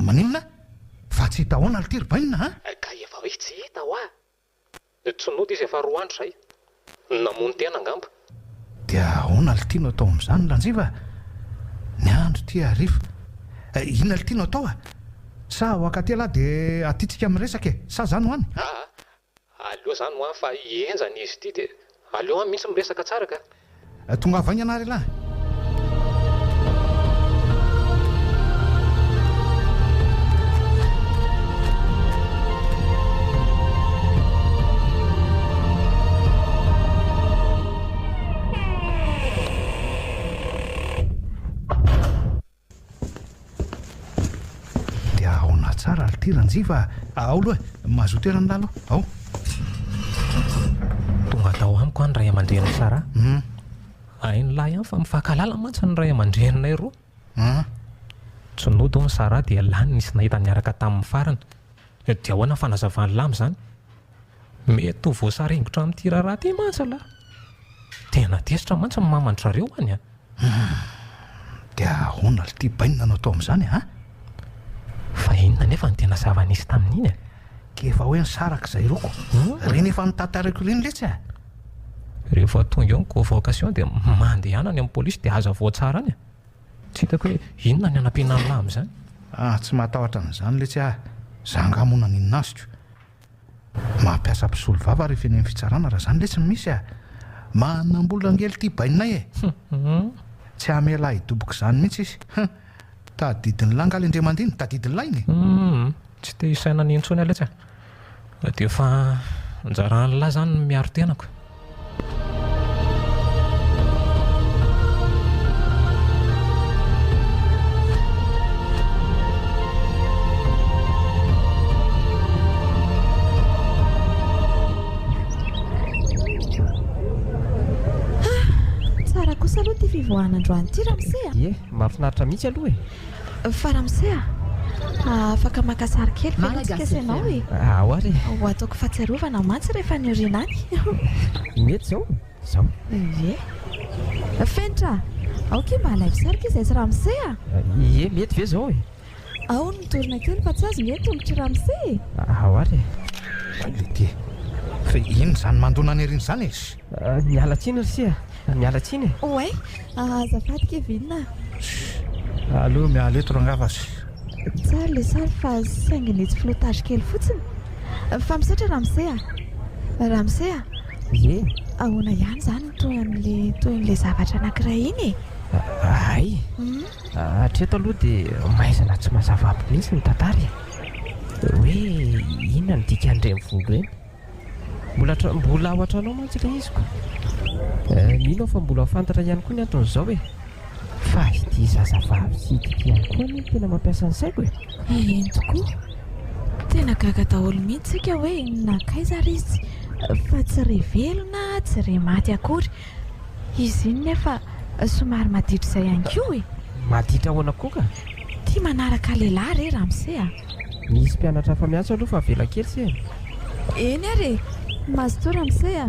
maninona fa tsy hita ahoana ity ry bainina a ka efa hoe tsy hita ho tsy nota izy efa 2 andro zay namony tena angamba dia ahoana litiano atao amin'izany lanjiva ny andro ty arifa inona litiano atao sa hoakaty ala dia atitsika miresaka e sa zany ho any aleo zany ho any fa enjany izy ity dia aleo any mihitsy miresaka tsara ka tonga avainy anary lahy tsara alitiranjiva ao aloha mahazo toerana lalo ao tonga tao amiko any ray aman-dreny sara hainy lahy ihany fa mifakalala mantsy ny ray aman-dreninay roa tsy nodo ny sara dia lany nisy nahita niaraka tamin'ny farany dia ahoana fanazavany lamy zany mety ho voasarengotra amin'ity raharaha ty mantsy ala tena tesitra mantsy ny mamandrareo any dia ahoana lity bainina no atao amin'izany fa inona nefa ny tena zava-nisy tamin'iny ke efa hoe ny saraka izay roko reny efa nitantarako reny letsy rehefa tonga eo ny convocation dia mandehana any amin'ny polisy dia aza voatsara any tsy hitako hoe inona ny anampiana ny lamy zany tsy mahatahotra n'izany letsy zangamona ninonazoko mampiasa mpisolo vava rehefa eny amin'ny fitsarana raha zany letsy ny misy manambola angely ity baininay tsy hamela hidoboko izany mihitsy izy tadidiny lahy ngaly indre mandiny tadidiny lahy iny tsy te isaina ny intsony aletsy dia fa anjaran'ny lahy zany miaro tenako tsara kosa aloha ty fivoahanandroany ty ramosea mahafinaritra mihitsy aloha fa ramosea afaka makasary kely fentsika sanao ao ary ho ataoko fahatsiarovana mantsy rehefa niorina any mety zao fenitra aoke mba alavisarika izay sy ramosea mety ve zao ao ny mitorina kely fa tsy azy mety tongotry ramose ao ary lety fa ino zany mandona any ariny zany izy mialatsiny rysia mialatsiny oay azafady kevinina aleo mialeto rangava tsara le sary fa sainginy etsy flotage kely fotsiny fa misaotra ramosea ahoana ihany zany toin'le zavatra anankiray iny ay hatreto aloha dia maizana tsy mazava aby mihitsy ny tantary hoe inona ny dika an'ireny volo reny mbola ao atranao mantsy ilay izy ko mino aho fa mbola fantatra ihany koa ny anton'izao fa ity zazavavy sy ity ihany koa ny tena mampiasa ny saiko eny tokoa tena gaga daholo mihitsy sika hoe nakaizary izy fa tsy revelona tsy re maty akory izy iny nefa somary maditra izay ihany koa maditra ahoana koa ka tia manaraka lehilahy re ramosea misy mpianatra hafa miantso aloha fa vela kely se eny ary mazotoa ramosea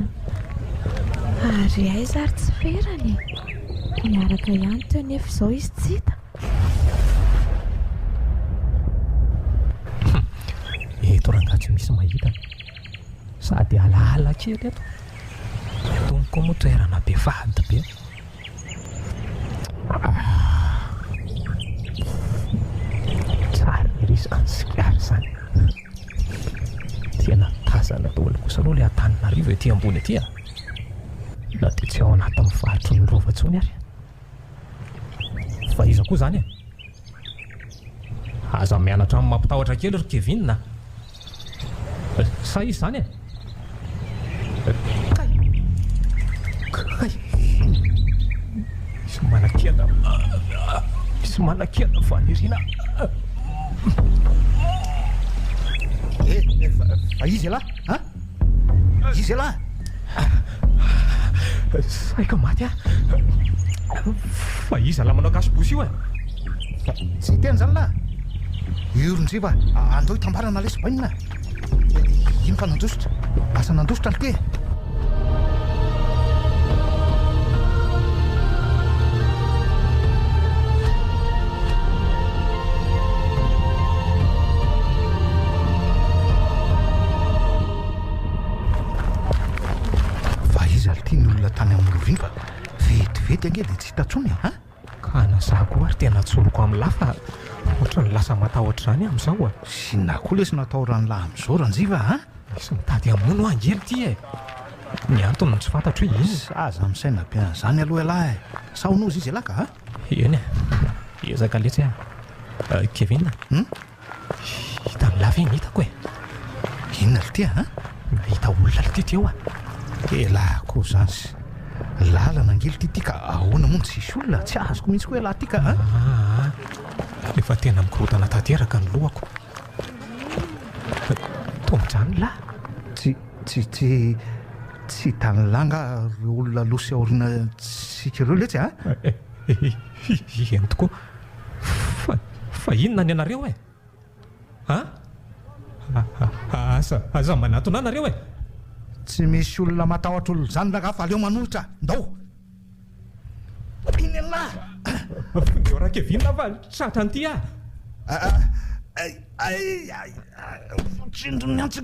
ary ay zary tsy ferany miaraka ihany teo nefa izao izy tsy hita eto rangaha tsy misy mahita sady alaala kely eto tomoko moa toerana be fady be tsara irisaka ny sikary zany tena tazana daholo kosa aloha le Antananarivo ety ambony ety na dia tsy ao anatin'ny faritry ny rovatsony ary fa iza koa zany aza mianatra amin'ny mampitahotra kely ry Kevin sa izy zany misy manakena fanirina fa izy ala izy ala saika maty a fa iza la manao gasibosy io tsy tena zany lahy iron-jiva andao hitambarana lesy bainina ino fa nandositra asa nandositra ny ke tany amin'ny loviny fa vetivety ange dia tsy hitatsony a ka nazaha koa ary tena tsoroko amin'ny lahy fa ohatra ny lasa matahotra izany amin'izao a sy na koa lesy nataorany lahy amin'izao ranjiva a misy mitady amono angely ty e ny antony tsy fantatro hoe izy aza misaina ampian'izany aloha lahy saonozy izy alaka a eny e ezaka letsy a Kevin hitany lava eny hitako e inona le ty a nahita olona le ty ty eo a lahy koa zany sy lalana angely ty ka ahoana moa tsisy olona tsy azoko mihitsy koa lahy ty ka efa tena mikorotana tanteraka ny lohako tombojany lahy tsy tanylanga reo olona losy aoriana tsika ireo letsy a eny tokoa fa inona ny anareo e aza manatona anareo e tsy misy olona matahotra olo zany lagafa aleo manolotra ndao iny lahy eo raha Kevin fa tratra an'ity tsindrony antsy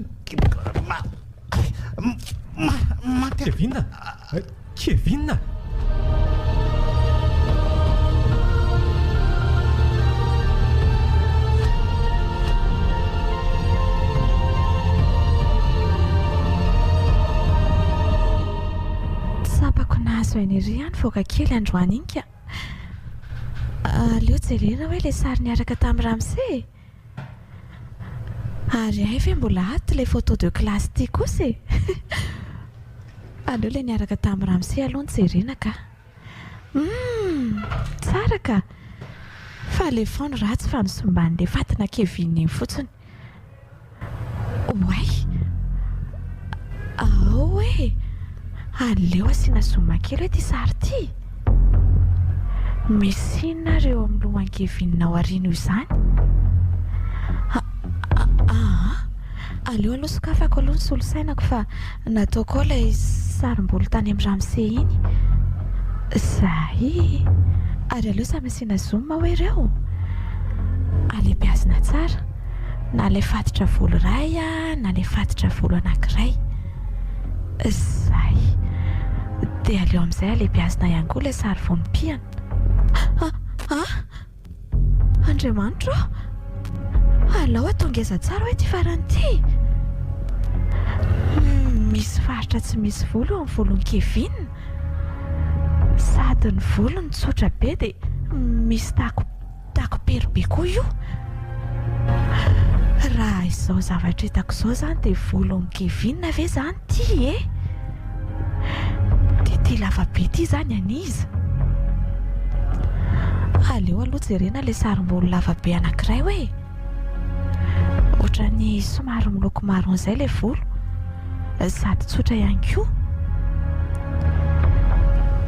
Kevin sapako nahazo any ery any voaka kely androany iny ka aleo jerena hoe le sary niaraka tamin'ny Ramsey ary ay ve mbola ato le photo de classe ty kosa e aleo le niaraka tamin'ny Ramsey aloha ny jerena ka tsara ka fa le fono ratsy fa nisomban'le fatina Kevin iny fotsiny oay oe aleo asiana zooma kely hoe ty sary ty misy inona reo amin'ny lohan'ny Kevin ao ariana io izany aleo aloha sokafako aloha ny solosainako fa nataoko ao ilay sarim-bolo tany amin'ny Ramsey iny zay ary aleo samy asiana zooma hoe ireo alebiazina tsara na ilay fatitra volo iray na ilay fatitra volo anankiray zay dia aleo amin'izay alebiazina ihany koa ilay sary vonim-piana Andriamanitra alao atongeza tsara hoe ty faran'ity misy faritra tsy misy volo amin'ny volon'ny Kevin sady ny volony tsotra be dia misy tako-pero be koa io raha izao zavatra hitako izao zany dia volon'ny Kevin ve zany ty dia ty lava be ty zany aniza aleo aloha jerena le sarim-bolo lava be anankiray hoe ohatra ny somary miloko maron izay le volo sady tsotra ihany koa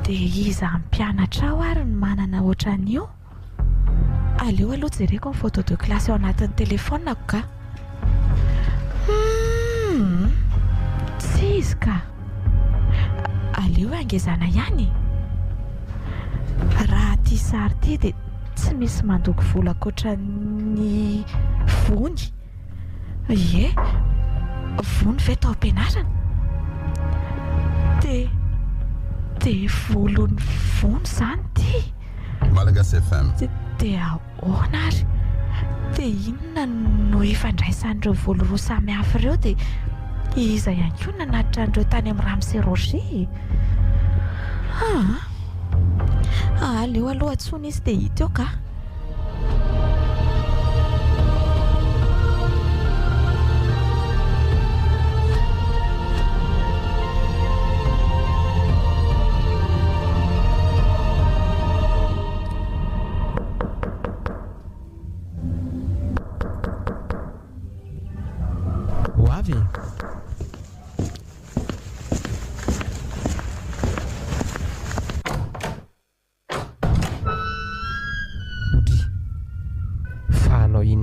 dia iza mpianatra ao ary ny manana ohatran'io aleo aloha jereko ny photo de classe ao anatin'ny telefonako ka tsy izy ka aleo angezana ihany raha ty sary ty dia tsy misy mandoko vola akoatra ny vony ie vony ve tao am-pianarana dia volony vony zany ty Malagasy FM dia ahoana ary dia inona no ifandraisan'ireo volo roa samy hafa ireo dia iza ihany koa nanatitra an'ireo tany amin'ny Ramsey Rocher aleo aloha antsony izy dia hita eo ka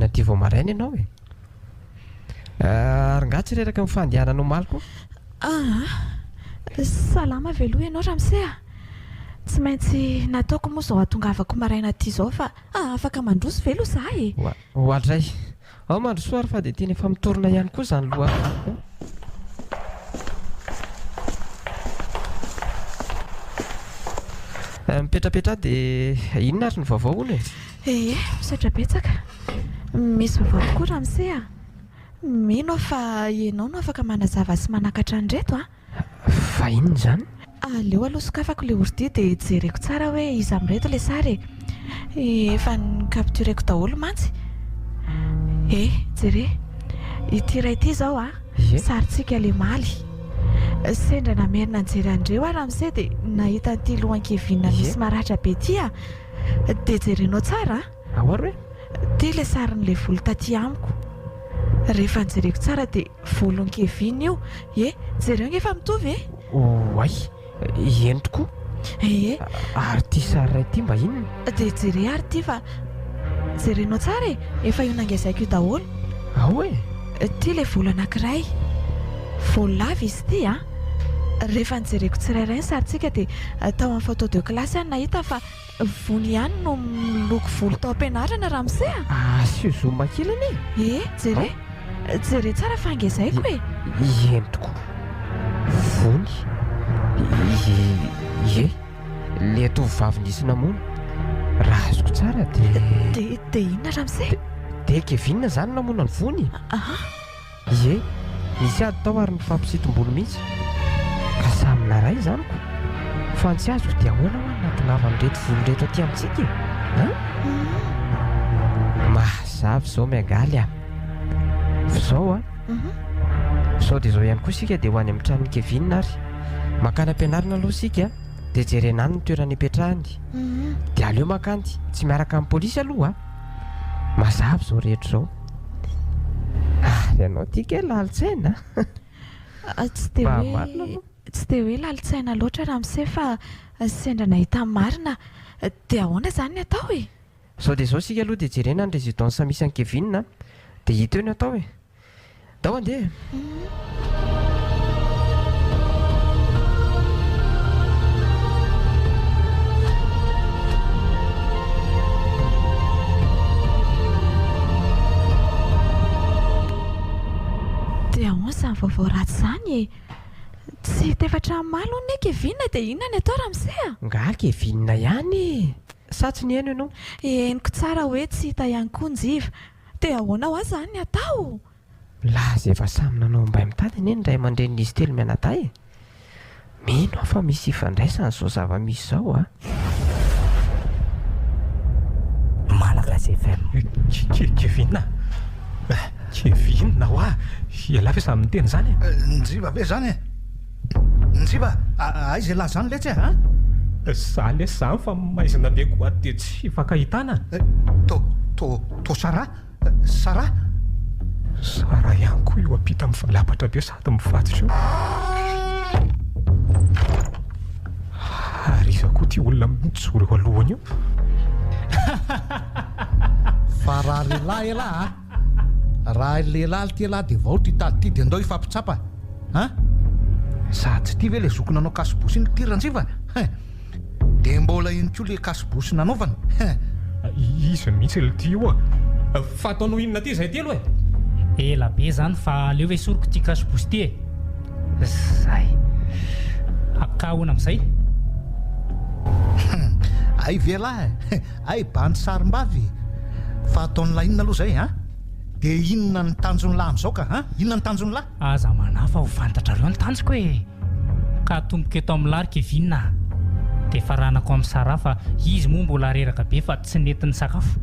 inona ty vao maraina ianao e? Rangatsy reraka mifandehananao maliko? Salama veloha ianao Ramsey. Tsy maintsy nataoko moa zao atongavako maraina ty zao fa afaka mandroso velo za e. Hoatray. Ao mandrosoary fa dia teny efa mitorona ihany koa zany loha. Mipetrapetra dia inona ary ny vaovao hono e? Misaotra betsaka. Misy vaovao tokoa Ramsey. Mino fa ianao no afaka manazava sy manakatra an'ireto Fa inona izany? Aleo aloha sokafako le ordi dia jereko tsara hoe iza amin'ireto le sary efa nikaptureko daholo mantsy. Jere, ity iray ity zao sarintsika le maly. Sendra namerina nijery andreo Ramsey dia nahita ty lohan-kevinina misy maratra be ty dia jerenao tsara. Ahoana hoe? Ty le sarin'le volo taty amiko. Rehefa nijereko tsara dia volon-kevina io. Jereo efa mitovy Oay, eny tokoa. Ary ty sary iray ity mba inona? Dia jere ary ty fa jerenao tsara efa io nangezaiko io daholo. Ao e? Ty le volo anankiray volo lava izy ty rehefa nijereko tsirairay ny sarintsika dia tao amin'ny photo de classe any nahita fa vony ihany no miloko volo tao am-pianarana Ramsey. Sy zoom makilany jere tsara fa angezaiko e. Eny tokoa. Vony le tovovavy nisy namono raha azoko tsara dia inona Ramsey? Dia kevinina zany namono ny vony. Nisy ady tao ary nifampisitombolo mihitsy ka samy naray izanyko fa tsy azoko dia ahoana ho anatinava amin'reto volo reto aty amintsika mazavy zao miangaly zao sao dia zao ihany koa sika dia ho any amin'ny tranony kevinina ary makany ampianarina aloha sika dia jerena any ny toerana ipetrahany dia aleo makany tsy miaraka amin'ny polisy aloha mazavy zao rehetra zao. Ianao tia ke lalitsaina. Tsy dia hoe lalitsaina loatra Ramsey fa sendra nahita marina dia ahoana zany ny atao e? Sao dia zao sika aloha dia jerena ny résidence misy any kevinina dia hita eo ny atao e. Dao andeha. Dia ahoana izany vaovao ratsy izany e? Tsy tefatra malo ny kevinina dia inona ny atao Ramsey? Nga kevinina ihany sa tsy ny eno ianao? Henoko tsara hoe tsy hita ihany koa njiva. Dia ahoana ho azy izany ny atao? Laza efa samy nanao mbay mitady eny ray aman-drenin'izy telo mianadahy mino fa misy ifandraisana zao zava-misy zao Malagasy FM. Kevinina ho iala fe samy miteny zany Njiva be zany Njiva aiza lahy zany letsy za le zany fa maizina be koa dia tsy fakahitana. To Sara Sara ihany koa io ampita mivalapatra be sady mifatotra ary iza koa ty olona mijoro eo alohany io. Fa raha lehilahy elahy raha lehilahy ty lahy dia vaotra hitady ty dia andao ifampitsapa sady ty ve le zokona anao kasibosy iny ty Ranjiva dia mbola iny koa le kasibosy nanaovana izy mihitsy le ty io fa ataonao inona ty izay ty aloha ela be zany fa aleo hoe soroko ty kasibosy ty zay akahoana amin'izay ay velahy ay bandy sarim-bavy fa ataon'lahy inona aloha zay dia inona ny tanjon'ny lahy amin'izao ka inona ny tanjon'ny lahy? Aza manafa ho fantatrareo ny tanjoko e ka tomboka eto amin'ny lary kevinina dia faranako amin'ny Sara fa izy moa mbola reraka be fa tsy nentin'ny sakafo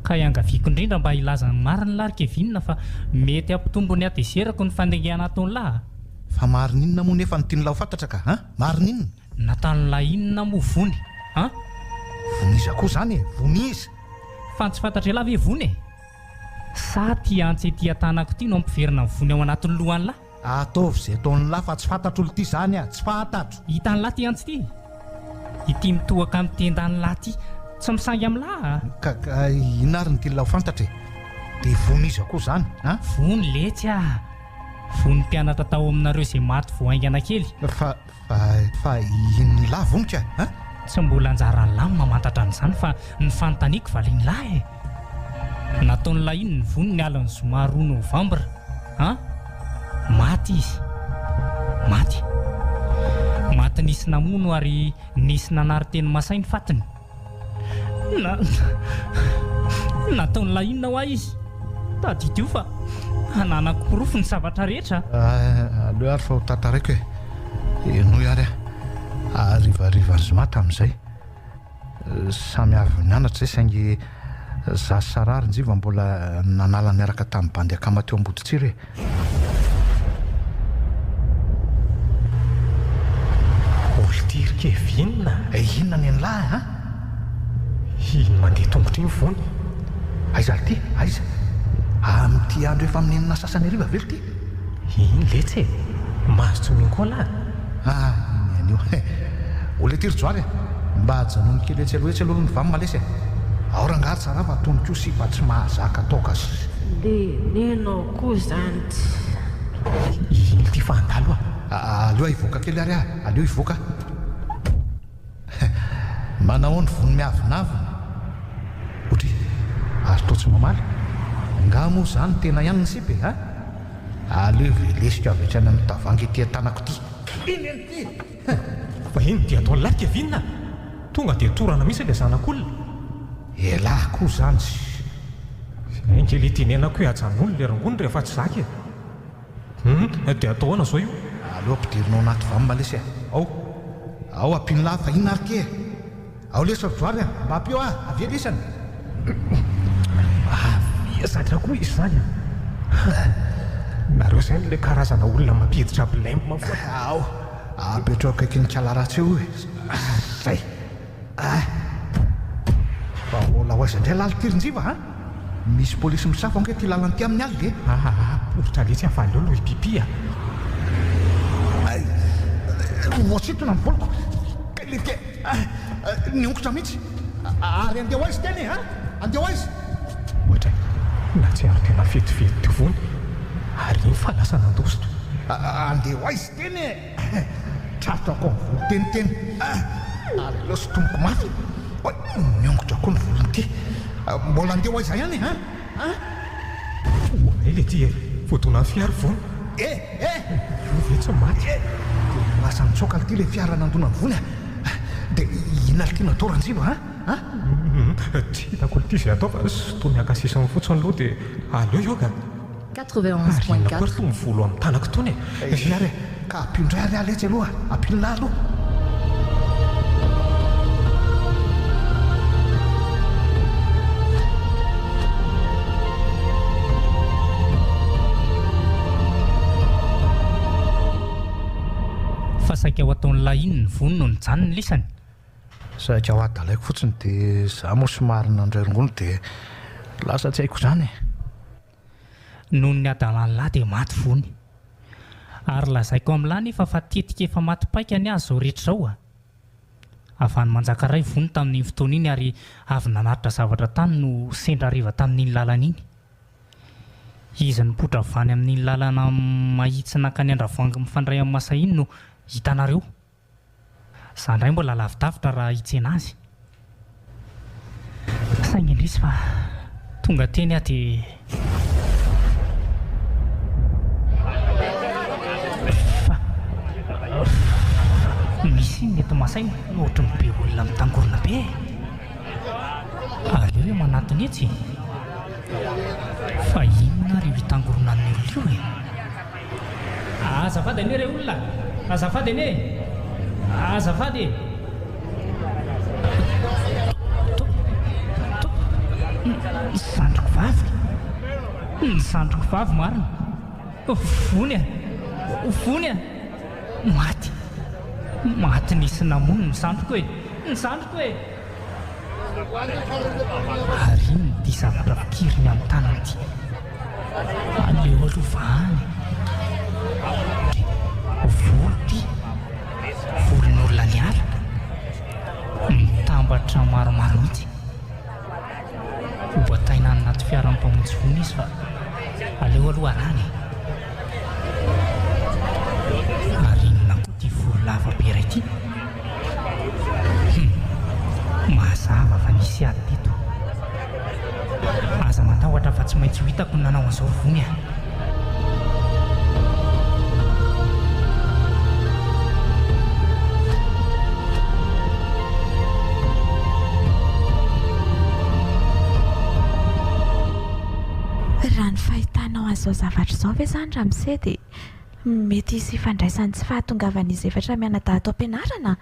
ka iangaviako indrindra mba hilaza ny mariny lary kevinina fa mety ampitombo ny adeserako ny fandengehana ataon'ny lahy. Fa mariny inona moa nefa ny tian'lahy ho fantatra ka mariny inona? Nataon'lahy inona moa vony voniza koa zany voniza fa tsy fantatra elahy ve vony sa ty antsy ty atanako ty no ampiverina ny vony ao anatin'ny lohan'ny lahy? Ataovy izay ataon'ny lahy fa tsy fantatro olo ty zany tsy fantatro. Hitan'ny lahy ty antsy ty ity mitohaka amin'ny tendan'ny lahy ty tsy misangy amin'lahy ka inariny ty lao fantatra dia voniza koa zany vony letsy vony mpianatra tao aminareo izay maty voaingana kely fa inlahy vonika tsy mbola anjarany lahy mamantatra an'izany fa ny fanontaniako valiny lahy nataon'ilay iny ny vony ny alany zoma 2 novambra maty izy maty nisy namono ary nisy nanary teny masainy fatiny nataon'ilay inona ho ahy izy tadidio fa ananako-porofo ny zavatra rehetra aleo ary fa ho tataraiko eno ary arivarivan'ny zoma tamin'izay samy avy mianatra zay saingy zasy sarary njiva mbola nanala niaraka tamin'ny bandy akama teo amboditsiry oltirikevy inona inona ny an'lahy iny mandeha tongotra iny vony aiza ty aiza amin'ity andro efa amin'ny enina sasany ariva velo ty iny letsy mahazo tsominkoa lahy iny io ole tiryjoary mba hajanony kely etsy aloha etsy aloha ny vamy malesy ao rangary tsara fa tonoko sy mba tsy mahazaka taoka le nenao koa zany iny ty fandalo aleo hivoaka kely ary aleo hivoaka manao ny vony miavinavina otry azo tao tsy mamaly nga moa zany tena ihany ny sipy aleo velesika avetrany amin'ny tavangy ety tanako ty iny eny ty fa iny dia atao larika vinona tonga dia torana misy ilay zanak'olona elahy koa zany inkely tenenako hoe ajan'olona le rangony rehefa tsy zaka dia atao hoana zao io aleo ampidirinao anaty vamy malesy ao ampinolahy fa inona ary ke ao lesavidoary mba ampio avelisany zatra koa izy zany nareo zay le karazana olona mampiditra blembo mafao apetrao akaiky ny kalaratsy eo zay fa ola ho aiza indray lalitirynjiva misy polisy misafo ange ty lalan'ity amin'ny aly le poritra letsy avaleo loha ipipia voasitona ny boloko kaleke niongotra mihitsy ary andeha ho aizy teny andeha ho aizy ohatra na tsy ary tena fetifety ty vony ary iny fa lasa nandosito andeha ho aizy teny trato ako ny volo teniteny ary leo sy tomoko mafy niongotra koa ny volony ty mbola andeha ho aiza ihany ele ty fotona fiary vony vetsy maty lasa nitsokala ty le fiara nandona ny vony dia inona ty natoranjiva tsy hitako ty zay atao fa sy miakasisany fotsiny loha dia aleo ioga 91.4 kory to mivolo amin'ny tanako tony ary ka ampiondray ary aletsy aloha ampinolahy aloha fa saika ho ataon'ilay iny ny vony no nijanony lisany saika ho adalaiko fotsiny dia za moa somary nandray rongony dia lasa tsy haiko zany noho ny adalan'lahy dia maty vony ary lazaiko amin'lahy nefa fa tetika efa maty paika ny azy zao rehetra zao avany manjakaray vony tamin'iny fotoana iny ary avy nanaritra zavatra tany no sendra riva tamin'iny lalana iny izy nipotra vany amin'iny lalana mahitsy nakany andravoangy mifandray amin'ny masa iny no hitanareo zandray mbola lavidavitra raha hitsena azy saingy indrisy fa tonga teny aho dia misy iny eto masaina ohatra ny be olona mitangorona be aleo hoe manatony etsy fa inona reo hitangorona ny olona io azafady ane re olona azafady ane azafady nisandroko vavy marina vony maty nisy namono nisandroko hoe ary iny ty zavatra fikiriny amin'ny tanany ty aleo alovany volo ty volon'olona ny ala mitambo tambatra maromaro mihitsy obataina anaty fiaram-pamonjy vony izy fa aleo aloha rany arinona koa ty volo lava be ray ity mazava fa nisy ady teto aza matahotra fa tsy maintsy ho hitako ny nanao an'izao vony a raha ny fahitanao an'izao zavatra izao ve zany raha mise dia mety isy ifandraisany tsy fahatongavan'izy efatra mianadahy atao ampianarana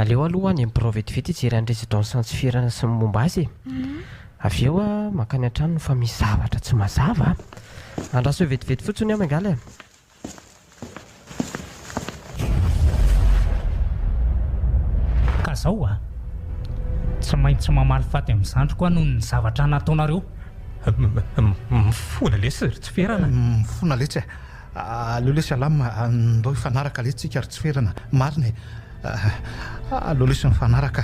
aleo aloha any amin'ny provetivety jery any résidence fierana sy ny momba azy avy eo a makany an-trano fa misy zavatra tsy mazava andraso vetivety fotsiny aho mangaly ka zao a tsy maintsy mamaly faty amin'ny zandroko a noho ny zavatra nataonareo mifona lesy ry tsy ferana mifona lesy aleo lesy alama andao ifanaraka lesy tsika ry tsy ferana marina aleo lesy mifanaraka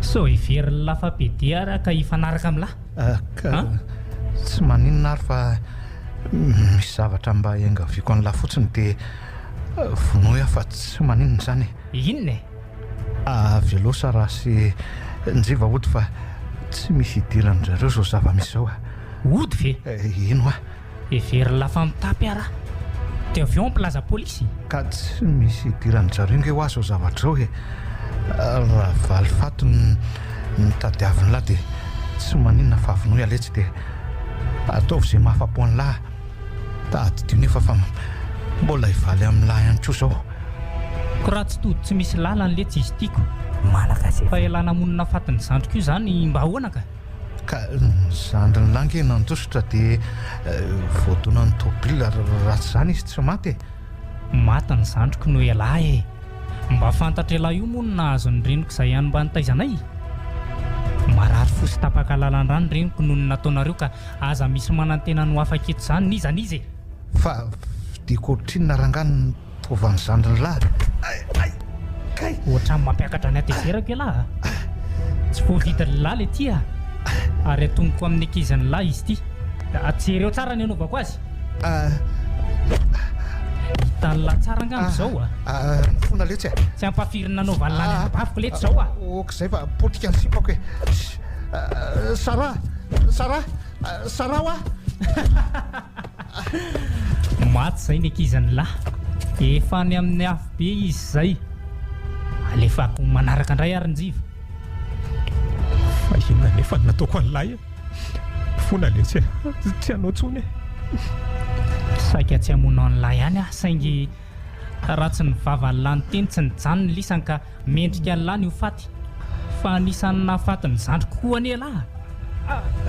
so ivery lafa-be araka ifanaraka amin'lahy ka tsy maninona ary fa misy zavatra mba engaviako an'lahy fotsiny dia vonoy aho fa tsy maninona zany inona avy aloha raha sy njiva ody fa tsy misy idiran'zareo zao zava-misy zao ody ve ino ivery lafa mitapy ara dia avy eo ampilaza polisy ka tsy misy idiran'zareo inge ho azy zao zavatra zao raha valy fato nitadiaviny lahy dia tsy maninona fa avinoy aletsy dia ataovy izay mahafapo an'lahy tadidio nefa fa mbola hivaly amin'lahy ihany koa zao ko raha tsy tody tsy misy lalany letsy izy tiako malaka zay fa ialana monina fatiny zandriko io zany mba ahoana ka zandriny lange nandositra dia voadona ny tobila ratsy zany izy tsy maty maty ny zandriko no ialahy mba fantatra elahy io moa no nahazo ny reniko izay ihany mba nitaizanay marary fosy tapaka lalan-drano reniko noho ny nataonareo ka aza misy manantena no afaka eto zany nizanizy fa diako ohatrinona rangany tovany zandriny lahy ohatrany mampiakatra ny atezerako ialahy tsy voavidiny lahy le ty ary atonoko amin'ny akizany lahy izy ty atsereo tsara ny anaovako azy hitan'lahy tsara angambo zao fona letsy tsy ampafirina anaovany lahy anabaviko letsy zao okazay fa politika ny sipako hoe sara ho maty zay ny akizany lahy efa ny amin'ny afo be izy zay alefako manaraka indray ary njiva fa inona nefa nataoko an'lahy fona lesy tsy hanao tsony saika tsy hamonao an'lahy ihany saingy raha tsy ny vavany lahy ny teny tsy nijanony lisany ka mendrika an'lahy ny ho faty fa anisany nahafaty ny zandriko koa ane lahy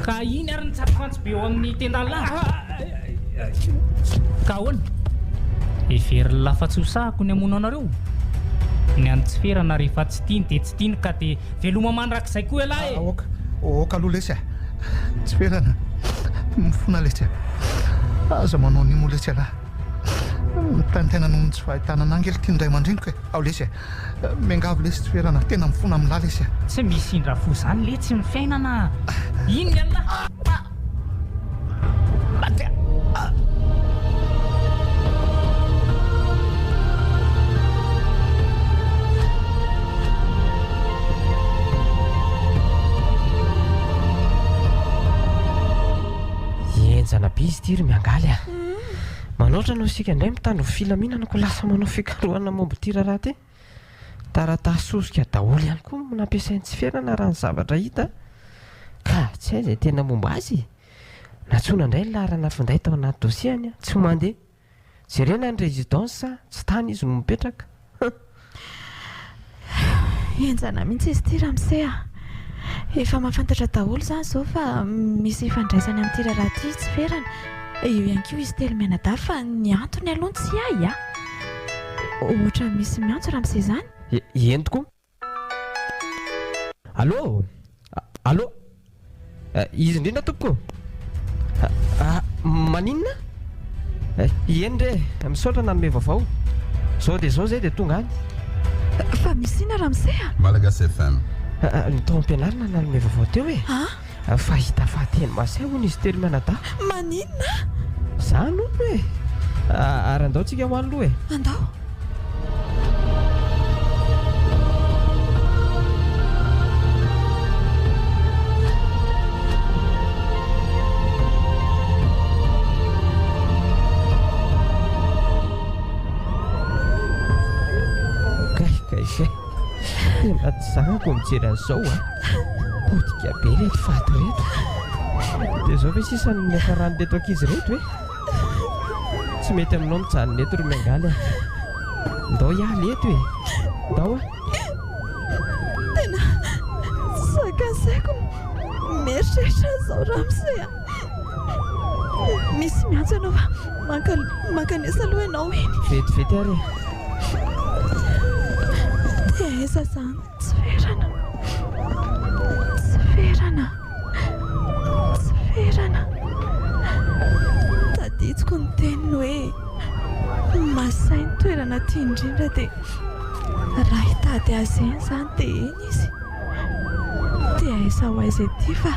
ka iny ary nitsatokantsy be eo amin'ny tendany lahy ka ahoana every lafa tsy hosahako ny hamono anareo ny any tsy ferana rehefa tsy tiany dia tsy tiany ka dia veloma mandrakizay koa elahy oka aloha lesy tsy ferana mifona lesy aza manao nimo lesy alahy mitantena noho ny tsy fahitana angely tia ndray mandriniko ao lesy miangavy lesy tsy ferana tena mifona amin'lahy lesy tsy misy indra fo zany le tsy mifiainana iny ny alahy enjanabe izy ty ry miangaly manoatra no sika indray mitandro filaminana ko lasa manao fikarohana momba ty raha ty taratasosika daholo ihany koa nampiasainy tsy ferana raha ny zavatra hita ka tsy hay zay tena momba azy natsona indray larana finday tao anaty dosiany tsy mandeha jerena ny résidence tsy tany izy no mipetraka enjana mihitsy izy ty ramse efa mahafantatra daholo zany zao fa misy ifandraisany amin'ity raha ty tsy ferana eo ihany koa izy telo mianadahy fa ny antony aloha tsy ahy ohatra misy miantso ramse zany eny tokoa allo izy indrindra tompoko maninona eny re misaotra nanome vaovao Zao dia zao zay dia tonga any. Fa misy ina Ramsey a? Malagasy FM. Ny tao am-pianarana nanome vaovao teo e. Fahita fahateny masay hono izy telo mianadahy. Maninona? Zany hono e. Ary andao tsika ho any aloha e. Andao. Tena tsy zahako mijery an'izao a. Potika be reto faty reto. Dia zao ve sisa ny miafarany reto ankizy reto e? Tsy mety aminao mijanona eto ry miangaly a. Ndao ialy eto e. Ndao a. Tena sakasaiko mieritreritra zao Ramsey a. Misy miantso ianao fa mankanesa aloha ianao eny. Vetivety ary. Dia aiza zany? Tsy verana. Tsy verana. Tsy verana. Tadidiko ny teniny hoe masay ny toerana ty indrindra dia raha hitady azy eny zany dia eny izy. Dia aiza ho aiza ety fa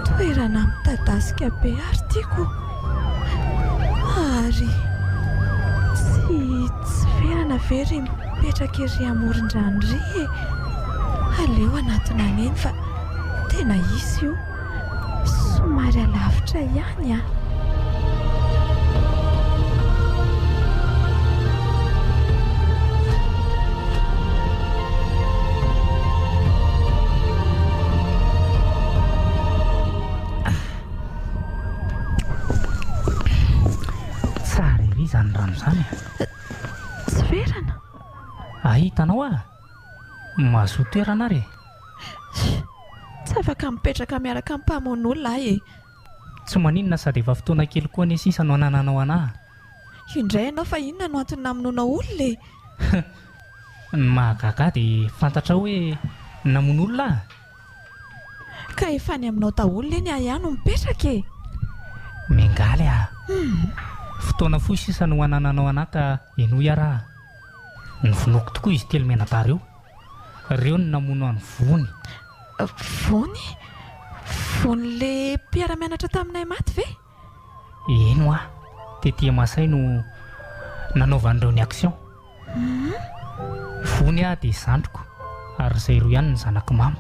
toerana mitadasika be ary tiako. Ary tsy verana very mipetraka ery amoron-drano ry e. Aleo anatona any eny fa tena izy io somary alavitra ihany a. Tsara ery zany rano zany. Tsy verana. Hitanao a, mahazo toerana ary. Tsy afaka mipetraka miaraka amin'ny mpamoan'olona ahy e. Tsy maninona sady efa fotoana kely koa ny sisa no anananao anahy. Indray ianao fa inona no antony namonoana olona e? Ny mahagaga dia fantatra hoe namono olona aho. Ka efa ny aminao daholo eny ihany no mipetraka e. Miangaly a. Fotoana fohy sisa no anananao anahy ka eno iaraha. Novonoako tokoa izy telo mianadahy reo. Reo no namono any vony. Vony? Vony le mpiara-mianatra taminay maty ve? Eno a. Tetỳ Masay no nanaovan'ireo ny action. Vony a dia zandriko ary izay roa ihany ny zanako mama.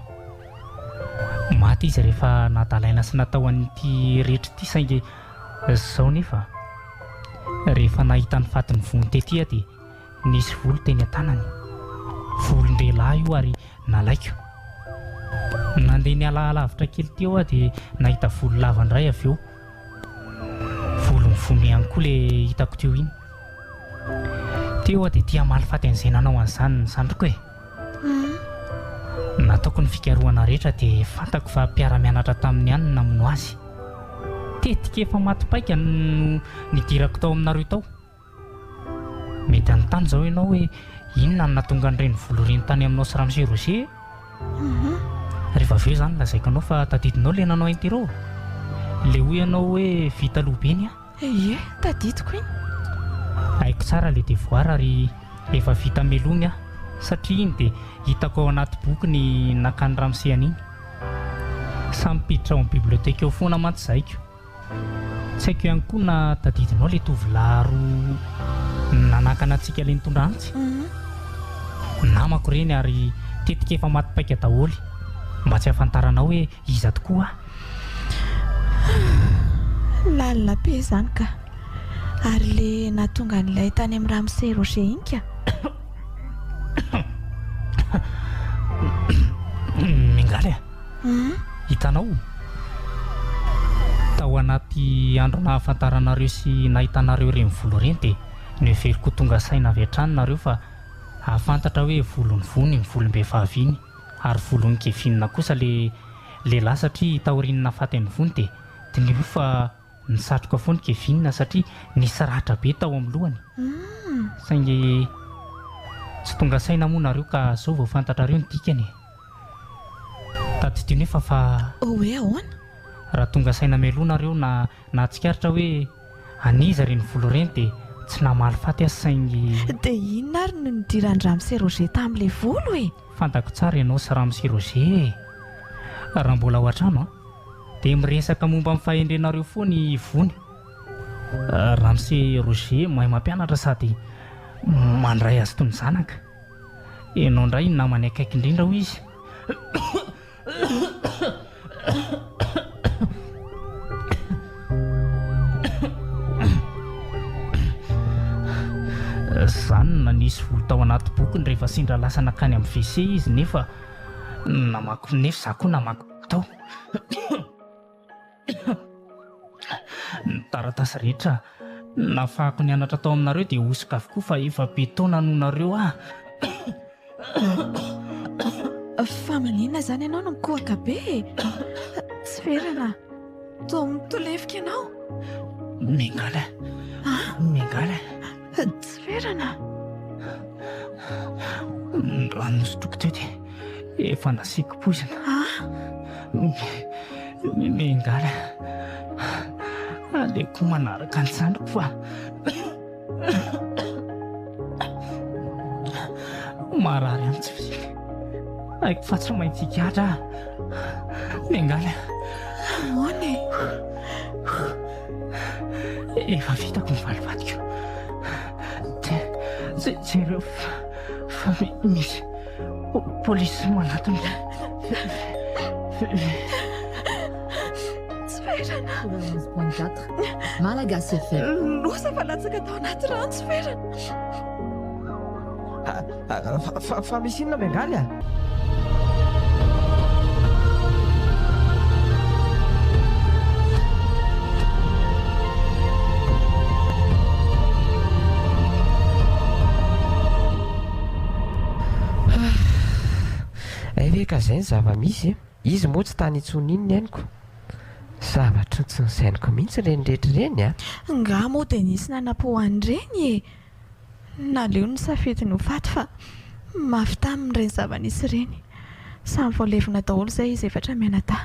Maty izy rehefa nadalaina sy natao an'ity rehetra ity saingy izao nefa rehefa nahita ny fatin'ny vony tetỳ dia nisy volo teny an-tanany. Volon-dehilahy io ary nalaiko. Nandeha ny alalavitra kely teo aho dia nahita volo lava indray avy eo. Volony vony ihany koa ilay hitako teo iny. Teo aho dia tia malifaty an'izay nanao an'izany ny zandriko e. Nataoko ny fikarohana rehetra dia fantako fa mpiara-mianatra taminy ihany no namono azy. Tetika efa maty-paika no nidirako tao aminareo tao. Mety anontany izao ianao hoe inona no nahatonga an'ireny volo ireny tany aminao sy Ramsey Roger? Rehefa avy eo izany lazaiko anao fa tadidinao ilay nanao interro. Ilay hoy ianao hoe vita lobeny a? Ie, tadidiko iny. Haiko tsara ilay devoir ary efa vita melony a, satria iny dia hitako ao anaty boky ny nakany Ramsey an'iny. Samy mpiditra ao amin'ny biblioteka eo foana mantsy zaiko. Tsy haiko ihany koa na tadidinao ilay tovolahy roa nanakana antsika ilay nitondra antsy. Namako ireny ary tetika efa maty-paika daholo. Mba tsy hafantaranao hoe iza tokoa. Lalina be izany ka. Ary le nahatonga an'ilay tany amin'ny Ramsey Roger iny ka. Miangaly a. Hitanao tao anaty andro nahafantaranareo sy nahitanareo ireny volo ireny dia noheveriko tonga saina avy hatrany nareo fa ahafantatra hoe volony vony ny volom-behivavy iny ary volony kevinina kosa lehilahy satria taoriana faty ny vony dia diniro fa nisatroka foana kevinina satria nisy ratra be tao amin'ny lohany. Saingy tsy tonga saina moa nareo ka zao vao fantatrareo ny dikany. Tadidino nefa fa hoe ahoana? Raha tonga saina melona nareo na nahatsikaritra hoe aniza ireny volo ireny dia tsy namaly faty a saingy dia inona ary no nidirany Ramsey Roger tamin'ilay volo e? fantako tsara ianao sy Ramsey Roger raha mbola ao an-trano dia miresaka momba amin'ny fahendrenareo foa ny vony. Ramsey Roger mahay mampianatra sady mandray azy toy ny zanaka. Ianao indray namany akaiky indrindra hoy izy. Zany na nisy volo tao anaty bokiny rehefa sindra lasa nakany amin'ny WC izy nefa namaky nefa za koa namaky tao. Ny taratasy rehetra nafahako nianatra tao aminareo dia osika avokoa fa efa be taona noho nareo Fa maninona zany ianao no mikohaka be? Tsy verana. Toa mitolefika ianao. Mengala. Mengala. Tsy verana. Rano nosotroko teo dia efa nasiako poizina. Mengala. Aleoko manaraka ny sandriko fa marary amin'ny tsy fizika. Haiko fa tsy maintsy hikatra. Mengala. Mone. Efa vitako ny valivadiko. Jereo fa misy polisy manatona. Tsy verana. 91.4 Malagasy FM. Losa fa latsaka tao anaty rano, tsy verana. Fa misy inona Bengaly a? Ve ka zay ny zava-misy izy moa tsy tany intsony iny ny hainiko. Zavatra tsy ny sainiko mihitsy reny rehetra reny a. Nga moa dia nisy nanam-poany reny e. Naleo ny safidiny ho faty fa mafy tamin'ireny zava-nisy reny. Samy voalevina daholo izay izy efatra mianata.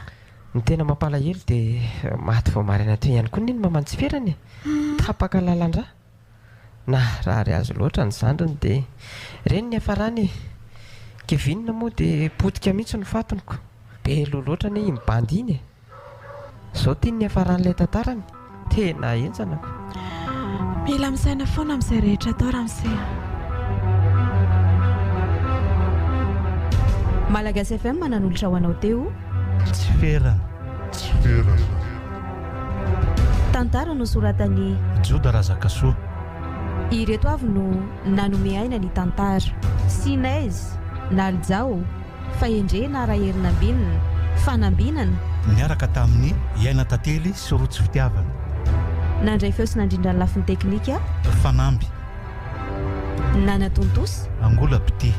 Ny tena mampalahelo dia maty vao maraina teo ihany koa niny mamantsy ferany. Tapaka lalandra. Na raha ry azo loatra ny zandriny dia reny ny hafarany. Kevinina moa dia potika mihitsy ny fatoniko. Be loloatra ny mibandy iny. Zao tia ny hafaran'ilay tantarany. Tena enjanako. Mila misaina foana amin'izay rehetra atao Ramsey. Malagasy FM manan'olotra ho anao teo. Tsy verana. Tsy verana. Tantara no soratany Joda Razakasoa. Ireto avy no nanome aina ny tantara. Sinaizy Naljao, fahendre na rahaherinambinina, fanambinana. Niaraka tamin'ny iaina tantely sy rotsy fitiavana. Nandray feo sy nandrindra ny lafiny teknika. Fanamby. Nanatontosa. Angola Pity.